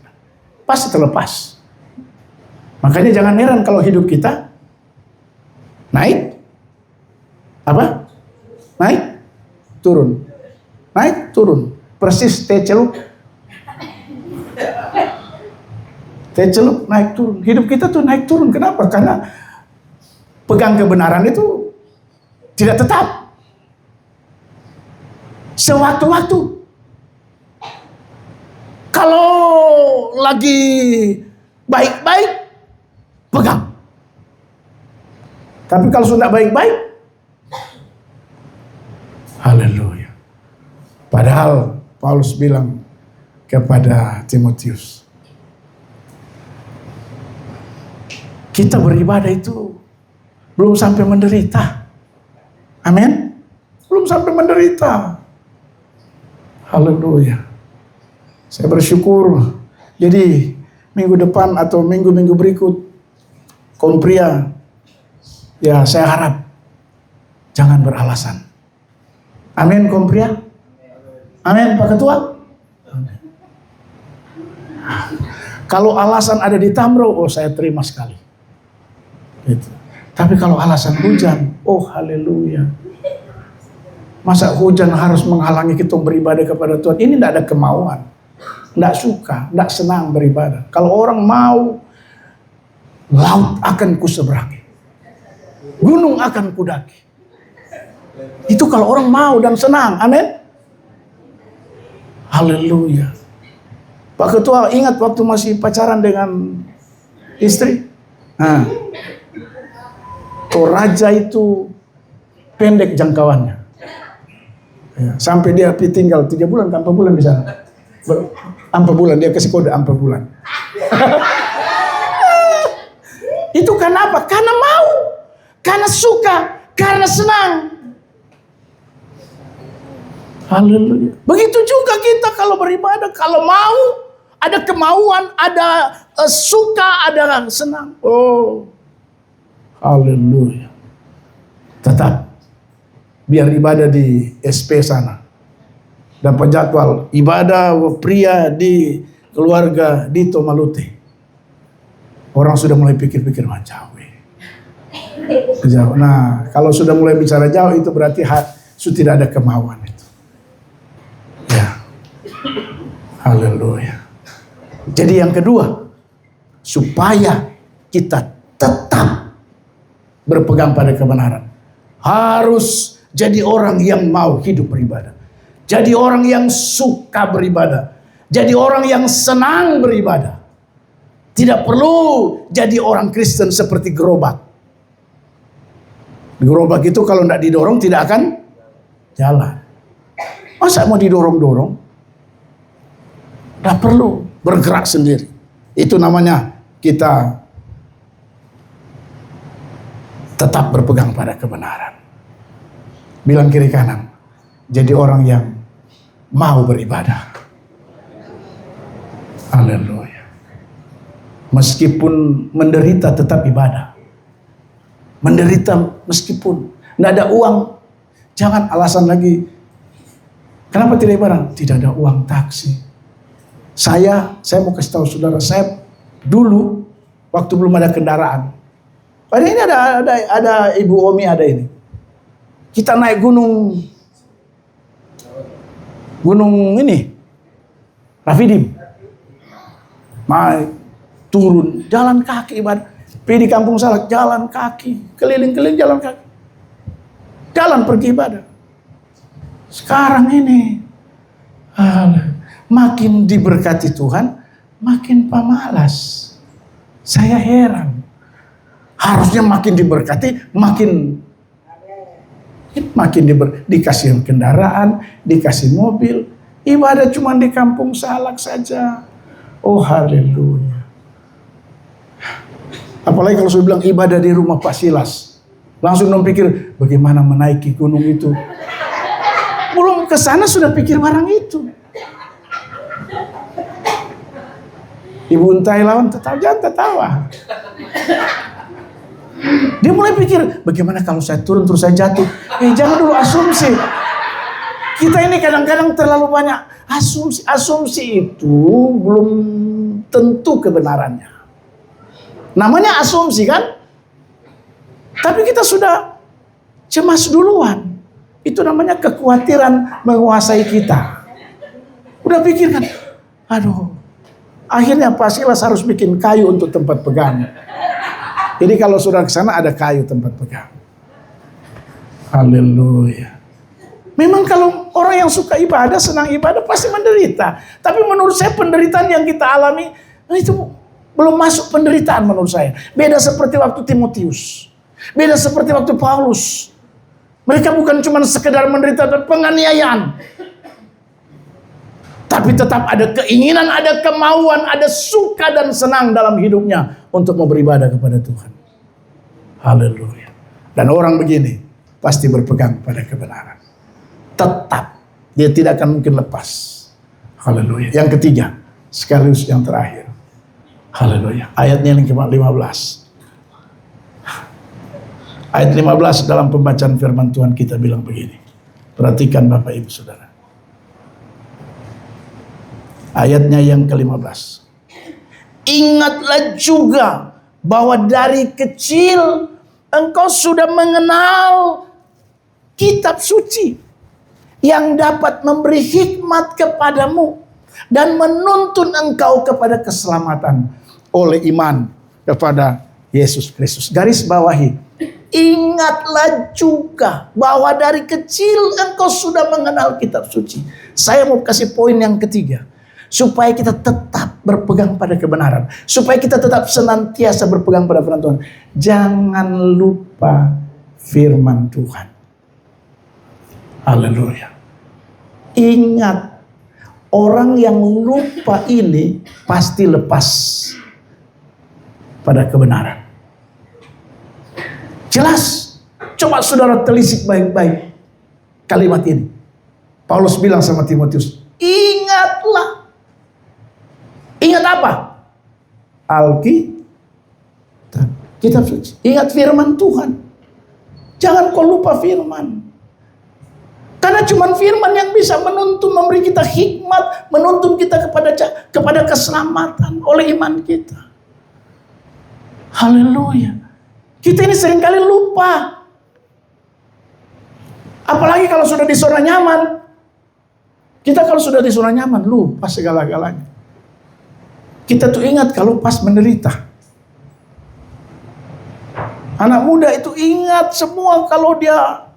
pasti terlepas. Makanya jangan heran kalau hidup kita naik apa? Naik turun, naik turun, persis teh celup. Teh celup naik turun. Hidup kita tuh naik turun. Kenapa? Karena pegang kebenaran itu tidak tetap. Sewaktu-waktu. Kalau lagi baik-baik, pegang. Tapi kalau sudah baik-baik, haleluya. Padahal Paulus bilang kepada Timotius, kita beribadah itu belum sampai menderita. Amin. Belum sampai menderita. Haleluya. Saya bersyukur. Jadi minggu depan atau minggu-minggu berikut, Kompria, ya saya harap jangan beralasan. Amin, Kompria. Amin, Pak Ketua. Kalau alasan ada di Tamro, oh saya terima sekali. Gitu. Tapi kalau alasan hujan, oh haleluya. Masa hujan harus menghalangi kita beribadah kepada Tuhan? Ini tidak ada kemauan. Tidak suka, tidak senang beribadah. Kalau orang mau, laut akan kuseberangi, gunung akan kudaki. Itu kalau orang mau dan senang. Amin. Haleluya. Pak Ketua ingat waktu masih pacaran dengan istri? Nah, Toraja itu pendek jangkauannya. Ya, sampai dia tinggal 3 bulan, 4 bulan di sana. 4 bulan, dia kasih kode 4 bulan. Itu karena apa? Karena mau, karena suka, karena senang. Haleluya. Begitu juga kita kalau beribadah, kalau mau, ada kemauan, ada suka, ada senang. Oh, haleluya. Tetap biar ibadah di SP sana. Dapat jadwal ibadah pria di keluarga di Tomalute. Orang sudah mulai pikir-pikir jauh. Jauh. Nah, kalau sudah mulai bicara jauh itu berarti sudah tidak ada kemauan itu. Ya. Haleluya. Jadi yang kedua, supaya kita tetap berpegang pada kebenaran, harus jadi orang yang mau hidup beribadah. Jadi orang yang suka beribadah. Jadi orang yang senang beribadah. Tidak perlu jadi orang Kristen seperti gerobak. Gerobak itu kalau tidak didorong tidak akan jalan. Masa mau didorong-dorong? Tidak perlu bergerak sendiri. Itu namanya kita tetap berpegang pada kebenaran. Bilang kiri kanan. Jadi orang yang mau beribadah. Haleluya. Meskipun menderita tetap ibadah. Menderita meskipun tidak ada uang. Jangan alasan lagi. Kenapa tidak ibadah? Tidak ada uang taksi. Saya mau kasih tahu saudara, saya dulu waktu belum ada kendaraan. Padahal ini ada Ibu Omi ada ini. Kita naik gunung ini, Rafidim. Naik, turun, jalan kaki ibadah. Pergi di Kampung Salak, jalan kaki, keliling-keliling jalan kaki. Jalan pergi ibadah. Sekarang ini, makin diberkati Tuhan, makin pemalas. Saya heran. Harusnya makin diberkati, makin Makin dikasih kendaraan, dikasih mobil. Ibadah cuma di kampung Salak saja. Oh haleluya. Apalagi kalau saya bilang ibadah di rumah Pak Silas. Langsung dong pikir, bagaimana menaiki gunung itu. Belum ke sana sudah pikir barang itu. Ibu Untai lawan jangan tertawa. Dia mulai pikir, bagaimana kalau saya turun terus saya jatuh. Jangan dulu asumsi. Kita ini kadang-kadang terlalu banyak asumsi. Asumsi itu belum tentu kebenarannya. Namanya asumsi kan? Tapi kita sudah cemas duluan. Itu namanya kekhawatiran menguasai kita. Udah pikirkan, aduh, akhirnya Pak Silas harus bikin kayu untuk tempat pegang. Jadi kalau sudah ke sana ada kayu tempat pegang. Haleluya. Memang kalau orang yang suka ibadah, senang ibadah pasti menderita. Tapi menurut saya penderitaan yang kita alami itu belum masuk penderitaan menurut saya. Beda seperti waktu Timotius. Beda seperti waktu Paulus. Mereka bukan cuma sekedar menderita penganiayaan. Tapi tetap ada keinginan, ada kemauan, ada suka dan senang dalam hidupnya untuk mau beribadah kepada Tuhan. Haleluya. Dan orang begini pasti berpegang pada kebenaran. Tetap. Dia tidak akan mungkin lepas. Haleluya. Yang ketiga, sekaligus yang terakhir. Haleluya. Ayatnya yang ke-15. Ayat 15 dalam pembacaan firman Tuhan kita bilang begini. Perhatikan Bapak Ibu Saudara. Ayatnya yang ke-15. Ingatlah juga bahwa dari kecil engkau sudah mengenal kitab suci yang dapat memberi hikmat kepadamu dan menuntun engkau kepada keselamatan oleh iman kepada Yesus Kristus. Garis bawahi. Ingatlah juga bahwa dari kecil engkau sudah mengenal kitab suci. Saya mau kasih poin yang ketiga. Supaya kita tetap berpegang pada kebenaran. Supaya kita tetap senantiasa berpegang pada firman Tuhan. Jangan lupa firman Tuhan. Haleluya. Ingat, orang yang lupa ini pasti lepas pada kebenaran. Jelas. Coba saudara telisik baik-baik kalimat ini. Paulus bilang sama Timotius, ingatlah. Ingat apa? Alkitab, kitab suci. Ingat firman Tuhan. Jangan kau lupa firman. Karena cuma firman yang bisa menuntun, memberi kita hikmat, menuntun kita kepada keselamatan oleh iman kita. Haleluya. Kita ini seringkali lupa. Apalagi kalau sudah di zona nyaman. Kita kalau sudah di zona nyaman, lupa segala-galanya. Kita tuh ingat kalau pas menderita. Anak muda itu ingat semua kalau dia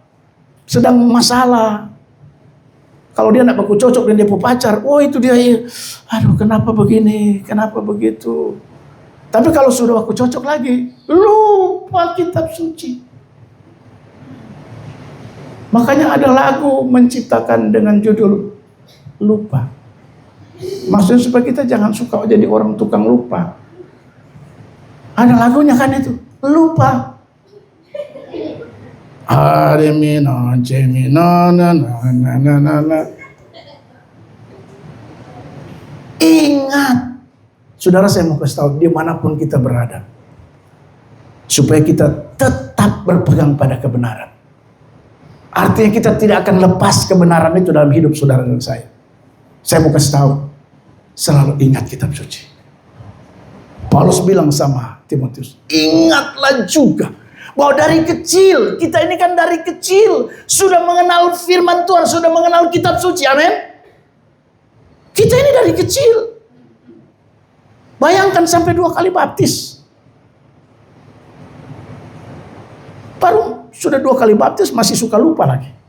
sedang masalah. Kalau dia nak baku cocok dan dia pacar, oh itu dia, aduh kenapa begini, kenapa begitu. Tapi kalau sudah aku cocok lagi, lupa kitab suci. Makanya ada lagu menciptakan dengan judul lupa. Maksudnya supaya kita jangan suka jadi orang tukang lupa. Ada lagunya kan itu, lupa. Ademino, cemino, na na na na na. Ingat. Saudara, saya mau kasih tahu dimanapun kita berada. Supaya kita tetap berpegang pada kebenaran. Artinya kita tidak akan lepas kebenaran itu dalam hidup saudara dan saya. Saya mau kasih tahu. Selalu ingat kitab suci. Paulus bilang sama Timotius. Ingatlah juga. Bahwa dari kecil. Kita ini kan dari kecil. Sudah mengenal firman Tuhan. Sudah mengenal kitab suci. Amin. Kita ini dari kecil. Bayangkan sampai 2 kali baptis. Baru sudah 2 kali baptis masih suka lupa lagi.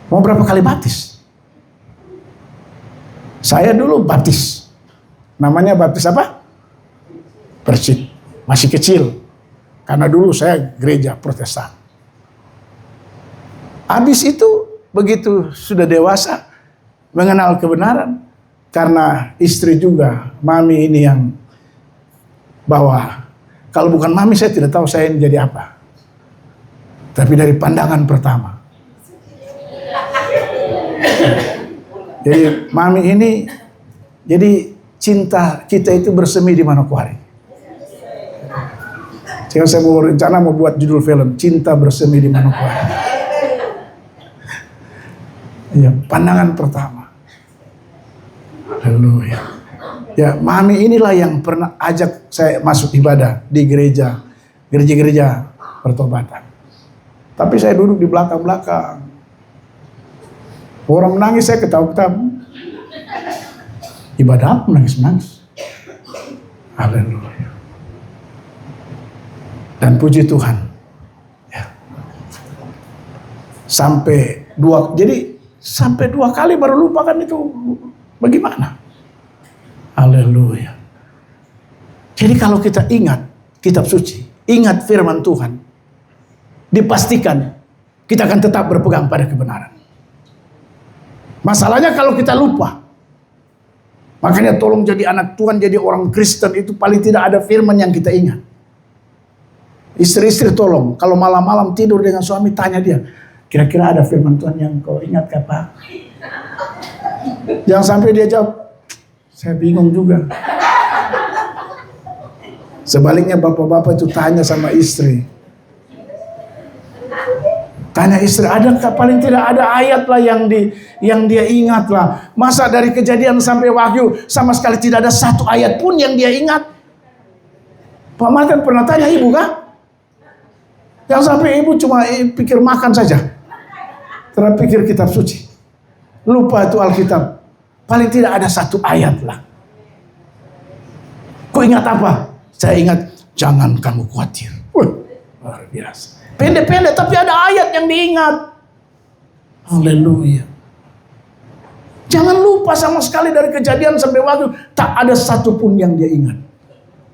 Mau berapa kali baptis? Saya dulu baptis. Namanya baptis apa? Persik. Masih kecil. Karena dulu saya gereja Protestan. Habis itu begitu sudah dewasa mengenal kebenaran, karena istri juga, mami ini yang bawa. Kalau bukan mami saya tidak tahu saya ini jadi apa. Tapi dari pandangan pertama. Jadi mami ini, jadi cinta kita itu bersemi di Manokwari. Sekarang saya mau rencana mau buat judul film, Cinta Bersemi di Manokwari. Ya, pandangan pertama. Haleluya. Ya, mami inilah yang pernah ajak saya masuk ibadah di gereja pertobatan. Tapi saya duduk di belakang-belakang. Orang menangis saya ketawa-ketawa. Ibadah aku menangis-menangis. Haleluya. Dan puji Tuhan. Ya. Sampai dua kali baru lupakan itu bagaimana? Haleluya. Jadi kalau kita ingat kitab suci, ingat firman Tuhan, dipastikan kita akan tetap berpegang pada kebenaran. Masalahnya kalau kita lupa. Makanya tolong jadi anak Tuhan, jadi orang Kristen itu paling tidak ada firman yang kita ingat. Istri-istri tolong, kalau malam-malam tidur dengan suami, tanya dia, kira-kira ada firman Tuhan yang kau ingat kah, Pak? Jangan sampai dia jawab, saya bingung juga. Sebaliknya bapak-bapak itu tanya sama istri. Tanya istri, adakah paling tidak ada ayat lah yang dia ingat lah. Masa dari Kejadian sampai Wahyu sama sekali tidak ada satu ayat pun yang dia ingat. Pak Martin pernah tanya ibu kah? Yang sampai ibu cuma pikir makan saja. Terpikir kitab suci. Lupa itu Alkitab. Paling tidak ada satu ayat lah. Kau ingat apa? Saya ingat, jangan kamu khawatir. Luar biasa. Pendek-pendek tapi ada ayat yang diingat. Haleluya. Jangan lupa sama sekali dari Kejadian sampai Wahyu, tak ada satu pun yang dia ingat.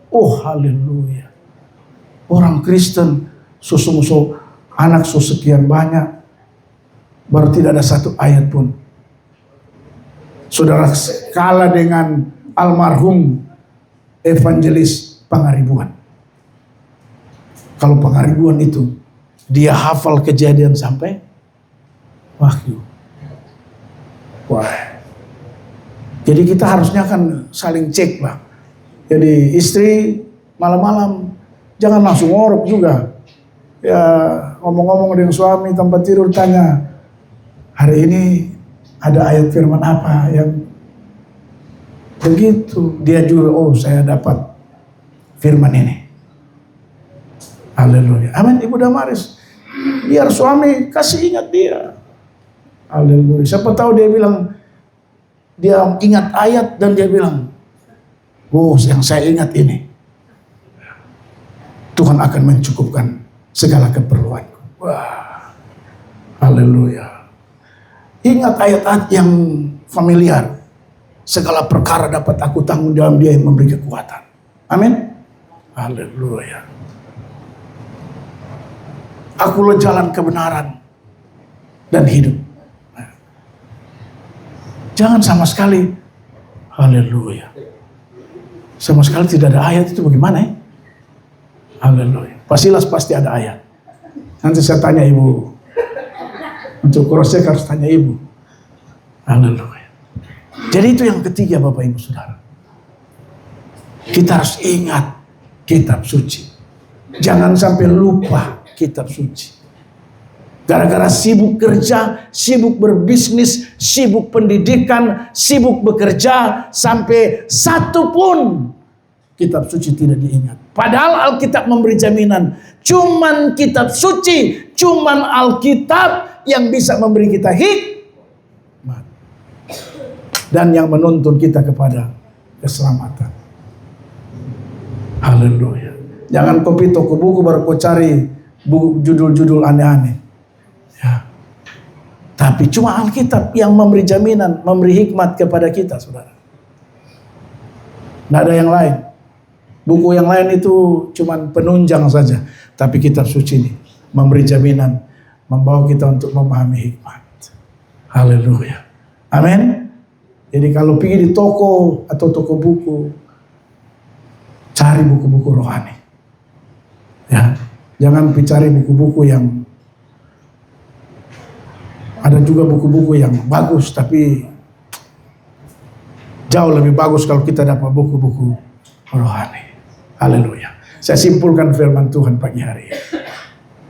Oh haleluya. Orang Kristen susu-musu anak sekian banyak, baru tidak ada satu ayat pun. Saudara kalah dengan almarhum evangelis Pangaribuan. Kalau Pangaribuan itu dia hafal Kejadian sampai Wahyu. Wah. Jadi kita harusnya kan saling cek lah. Jadi istri malam-malam jangan langsung ngorok juga. Ya ngomong-ngomong dengan suami tempat tidur, tanya, hari ini ada ayat firman apa yang begitu. Dia juga, oh saya dapat firman ini. Haleluya. Amin. Ibu Damaris, biar suami kasih ingat dia. Haleluya. Siapa tahu dia bilang, dia ingat ayat dan dia bilang, oh yang saya ingat ini. Tuhan akan mencukupkan segala keperluanku. Wah. Haleluya. Ingat ayat-ayat yang familiar. Segala perkara dapat aku tanggung dalam Dia yang memberi kekuatan. Amin. Haleluya. Akulah jalan kebenaran dan hidup. Jangan sama sekali, haleluya. Sama sekali tidak ada ayat itu bagaimana ya? Haleluya. Pasilas pasti ada ayat. Nanti saya tanya ibu. Untuk cross-check harus tanya ibu. Haleluya. Jadi itu yang ketiga Bapak Ibu Saudara. Kita harus ingat kitab suci. Jangan sampai lupa kitab suci. Gara-gara sibuk kerja, sibuk berbisnis, sibuk pendidikan, sibuk bekerja, sampai satu pun kitab suci tidak diingat. Padahal Alkitab memberi jaminan, cuman kitab suci, cuman Alkitab yang bisa memberi kita hikmat dan yang menuntun kita kepada keselamatan. Haleluya. Jangan kopi toko buku baru kau cari judul-judul aneh-aneh. Ya. Tapi cuma Alkitab yang memberi jaminan, memberi hikmat kepada kita, saudara. Tidak ada yang lain. Buku yang lain itu cuman penunjang saja. Tapi kitab suci ini memberi jaminan, membawa kita untuk memahami hikmat. Haleluya. Amin. Jadi kalau pergi di toko atau toko buku, cari buku-buku rohani. Ya, jangan cari buku-buku yang ada juga buku-buku yang bagus, tapi jauh lebih bagus kalau kita dapat buku-buku rohani. Haleluya. Saya simpulkan firman Tuhan pagi hari ini.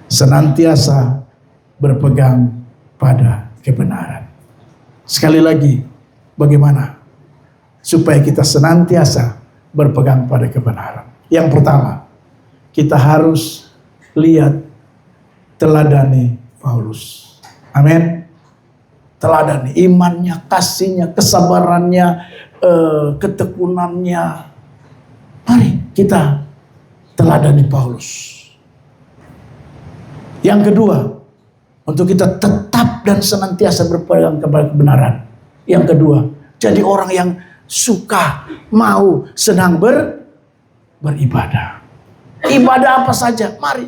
Senantiasa berpegang pada kebenaran. Sekali lagi, bagaimana supaya kita senantiasa berpegang pada kebenaran? Yang pertama, kita harus lihat, teladani Paulus. Amin. Teladani imannya, kasihnya, kesabarannya, ketekunannya. Mari kita teladani Paulus. Yang kedua, untuk kita tetap dan senantiasa berpegang kepada kebenaran. Yang kedua, jadi orang yang suka, mau, senang beribadah. Ibadah apa saja, mari.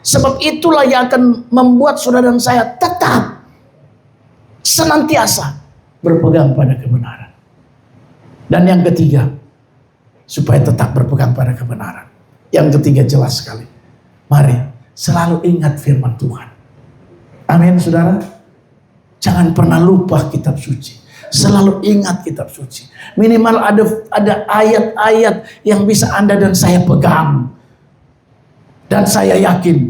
Sebab itulah yang akan membuat saudara dan saya tetap senantiasa berpegang pada kebenaran. Dan yang ketiga, supaya tetap berpegang pada kebenaran. Yang ketiga jelas sekali. Mari selalu ingat firman Tuhan. Amin, saudara. Jangan pernah lupa kitab suci. Selalu ingat kitab suci. Minimal ada ayat-ayat yang bisa Anda dan saya pegang. Dan saya yakin,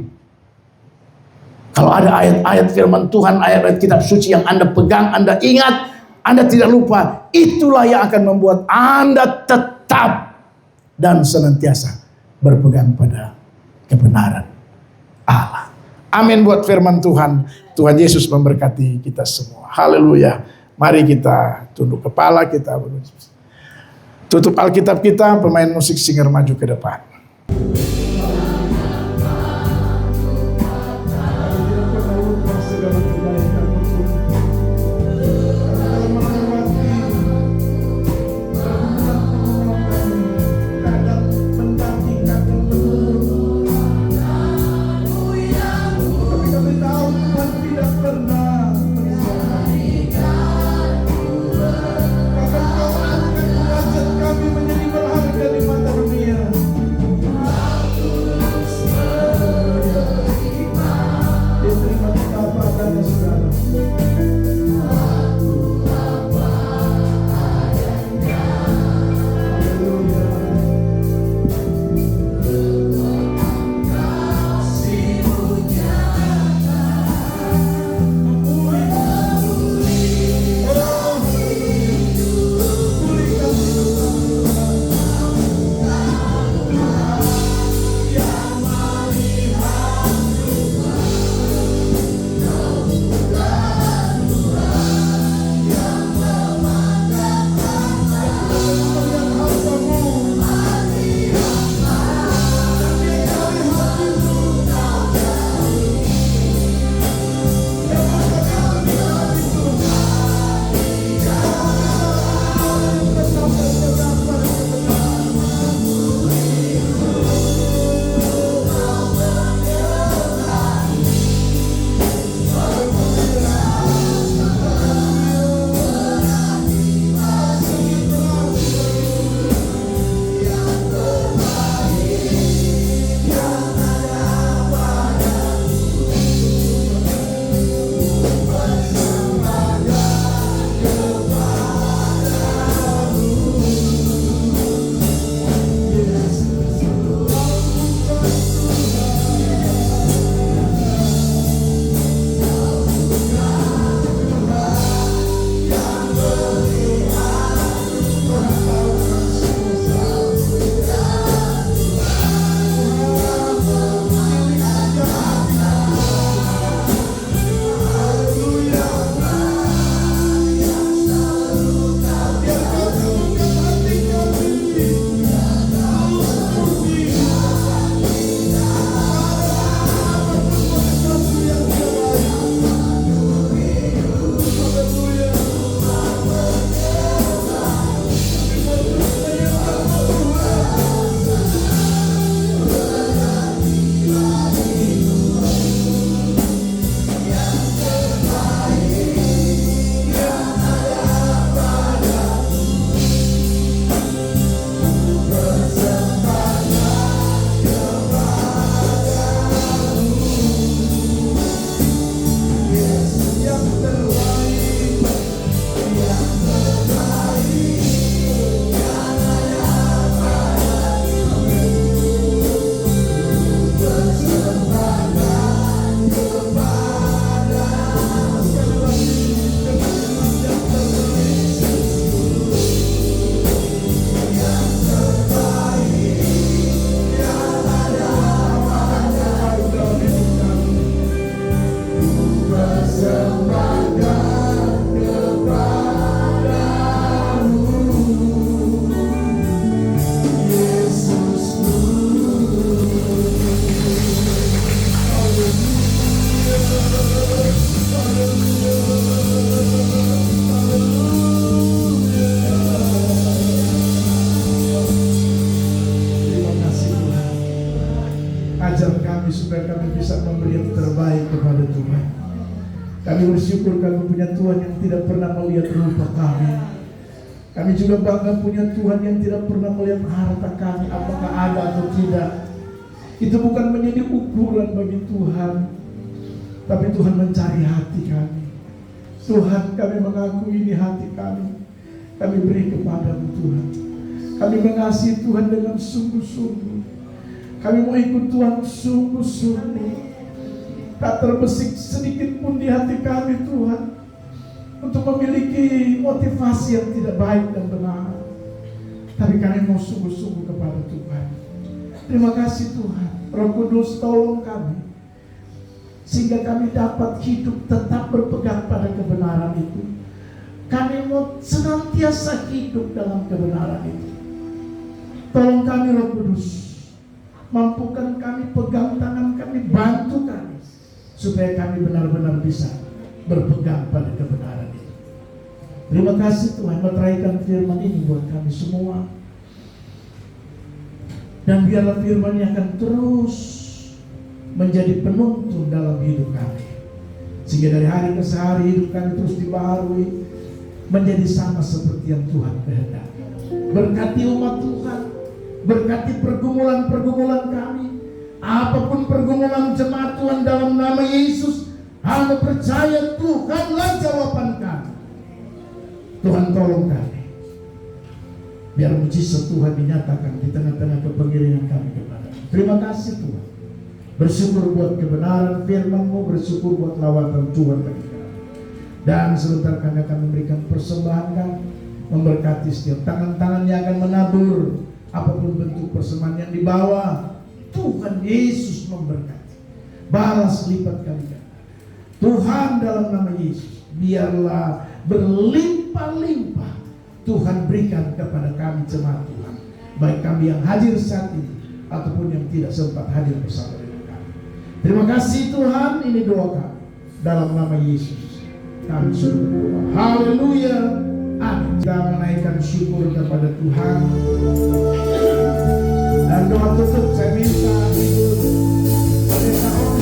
kalau ada ayat-ayat firman Tuhan, ayat-ayat kitab suci yang Anda pegang, Anda ingat, Anda tidak lupa, itulah yang akan membuat Anda tetap dan senantiasa berpegang pada kebenaran Allah. Amin buat firman Tuhan. Tuhan Yesus memberkati kita semua. Haleluya. Mari kita tunduk kepala, kita tutup Alkitab kita, pemain musik singer maju ke depan. supaya kami bisa memberi yang terbaik kepada Tuhan. Kami bersyukur kami punya Tuhan yang tidak pernah melihat rupa kami. Kami juga bangga punya Tuhan yang tidak pernah melihat harta kami apakah ada atau tidak. Itu bukan menjadi ukuran bagi Tuhan, tapi Tuhan mencari hati kami. Tuhan, kami mengaku ini hati kami. Kami beri kepadamu Tuhan. Kami mengasihi Tuhan dengan sungguh-sungguh. Kami mau ikut Tuhan sungguh-sungguh. Tak terbesik sedikit pun di hati kami Tuhan untuk memiliki motivasi yang tidak baik dan benar. Tapi kami mau sungguh-sungguh kepada Tuhan. Terima kasih Tuhan. Roh Kudus tolong kami sehingga kami dapat hidup tetap berpegang pada kebenaran itu. Kami mau senantiasa hidup dalam kebenaran itu. Tolong kami Roh Kudus, mampukan kami, pegang tangan kami, bantu kami supaya kami benar-benar bisa berpegang pada kebenaran itu. Terima kasih Tuhan, meteraikan firman ini buat kami semua. Dan biarlah firman yang akan terus menjadi penuntun dalam hidup kami. Sehingga dari hari ke hari hidup kami terus dibaharui menjadi sama seperti yang Tuhan kehendaki. Berkati umat Tuhan, berkati pergumulan-pergumulan kami. Apapun pergumulan jemaat Tuhan dalam nama Yesus, hanya percaya Tuhanlah jawaban kami. Tuhan tolong kami, biar mujizat Tuhan dinyatakan di tengah-tengah kepengiringan kami kepada. Terima kasih Tuhan. Bersyukur buat kebenaran firman-Mu, bersyukur buat lawatan Tuhan bagi kami. Dan sebentar kami akan memberikan persembahan kami, memberkati setiap tangan-tangan yang akan menabur apapun bentuk persembahan yang dibawa. Tuhan Yesus memberkati, balas lipat kali ganda. Tuhan dalam nama Yesus, biarlah berlimpah-limpah Tuhan berikan kepada kami jemaat Tuhan, baik kami yang hadir saat ini ataupun yang tidak sempat hadir bersama dengan kami. Terima kasih Tuhan, ini doa kami dalam nama Yesus kami sudah berdoa. Haleluya, amin. Kita menaikkan syukur kepada Tuhan. Dan doa tutup saya minta pendeta Om.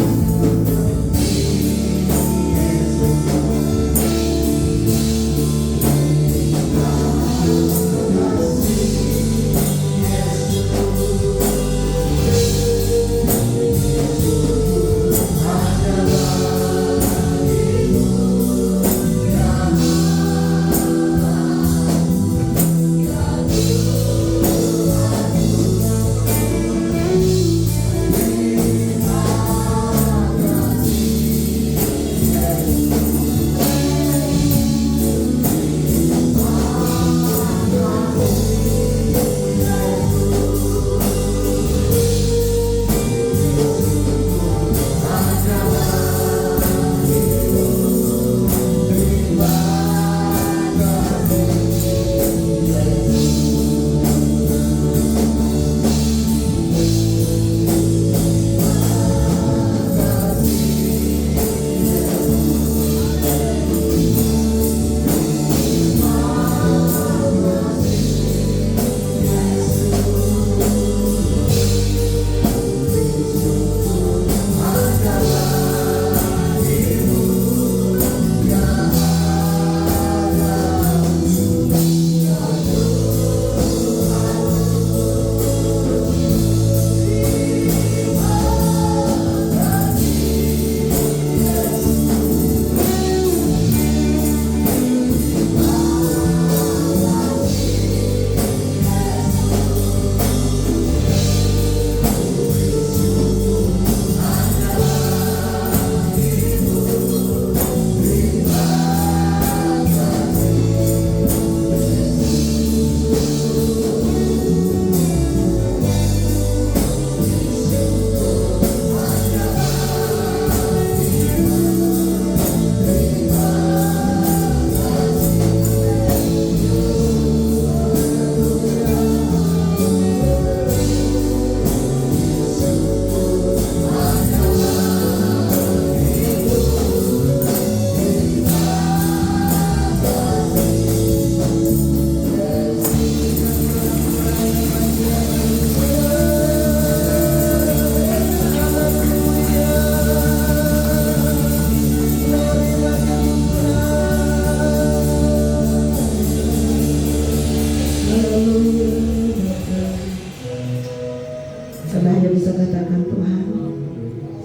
Saya hanya bisa katakan Tuhan,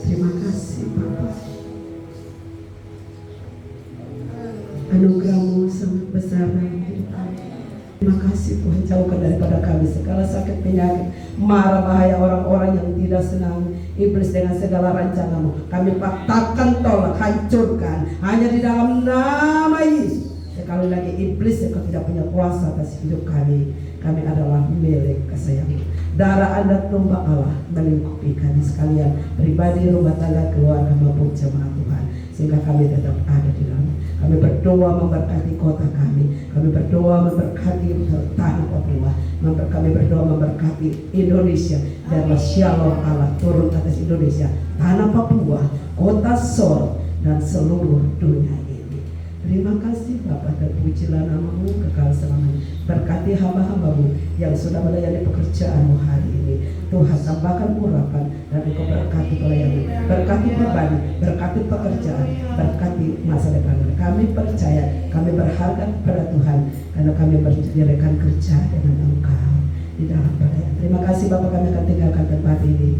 terima kasih Bapa. Anugerah-Mu sangat besar dalam hidup kami. Terima kasih Tuhan, jauhkan daripada kami segala sakit penyakit, mara bahaya orang-orang yang tidak senang, iblis dengan segala rancangan-Mu. Kami patahkan, tolak, hancurkan hanya di dalam nama Yesus. Sekali lagi iblis yang tidak punya kuasa atas hidup kami. Kami adalah milik kesayangan. Darah Anda domba Allah melingkupi kami sekalian, pribadi, rumah tangga, keluarga maupun jemaat Tuhan, sehingga kami tetap ada di dalam. Kami berdoa memberkati kota kami. Kami berdoa memberkati tanah Papua. Kami berdoa memberkati Indonesia. Biarlah shalom Allah turun atas Indonesia, tanah Papua, kota Solo, dan seluruh dunia ini. Terima kasih Bapak, dan pujilah nama-Mu kekal selamanya. Berkati hamba-hamba-Mu yang sudah melayani pekerjaan-Mu hari ini. Tuhan, tambahkan urapan dan Engkau berkati pelayanan, berkati pribadi, berkati pekerjaan, berkati masa depan. Kami percaya, kami berharga kepada Tuhan, karena kami berdirikan kerja dengan Engkau di dalam pelayanan. Terima kasih Bapak, kami akan tinggalkan tempat ini,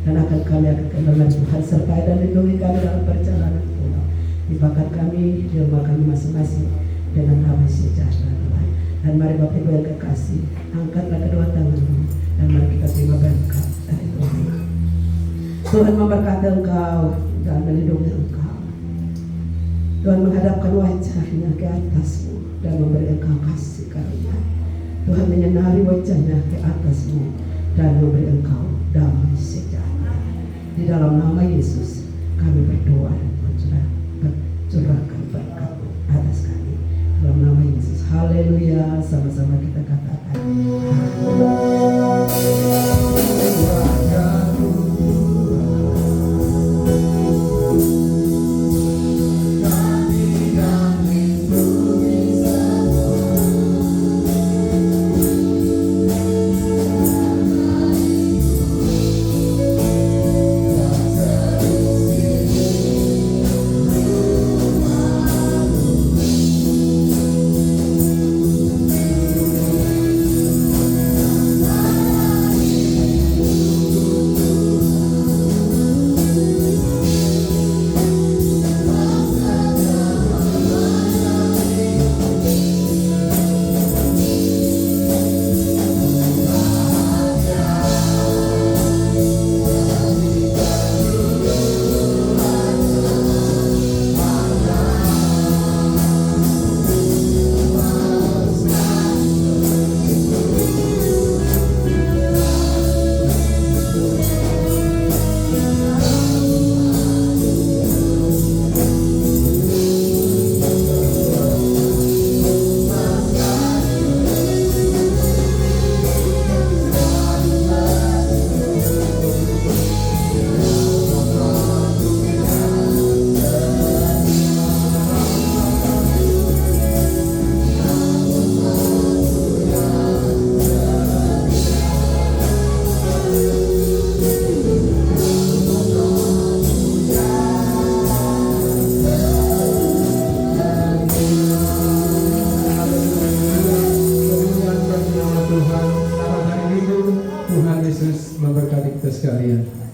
dan kami akan kembali. Tuhan sertai dan lindungi kami dalam perjalanan pulang. Dibakar kami di rumah kami masing-masing dengan damai sejahtera Tuhan. Dan mari Bapak Ibu yang kekasih, angkatlah kedua tangan-Mu dan mari kita terima berkat dari Tuhan. Tuhan memberkati Engkau dan melindungi Engkau. Tuhan menghadapkan wajahnya ke atas-Mu dan memberi Engkau kasih karunia. Tuhan menyinari wajahnya ke atas-Mu dan memberi Engkau damai sejahtera. Di dalam nama Yesus kami berdoa dan curahkan berkat-Mu atas kami. Dalam nama Yesus, haleluya. Sama-sama kita katakan Tuhan Yesus memberkati kita sekalian.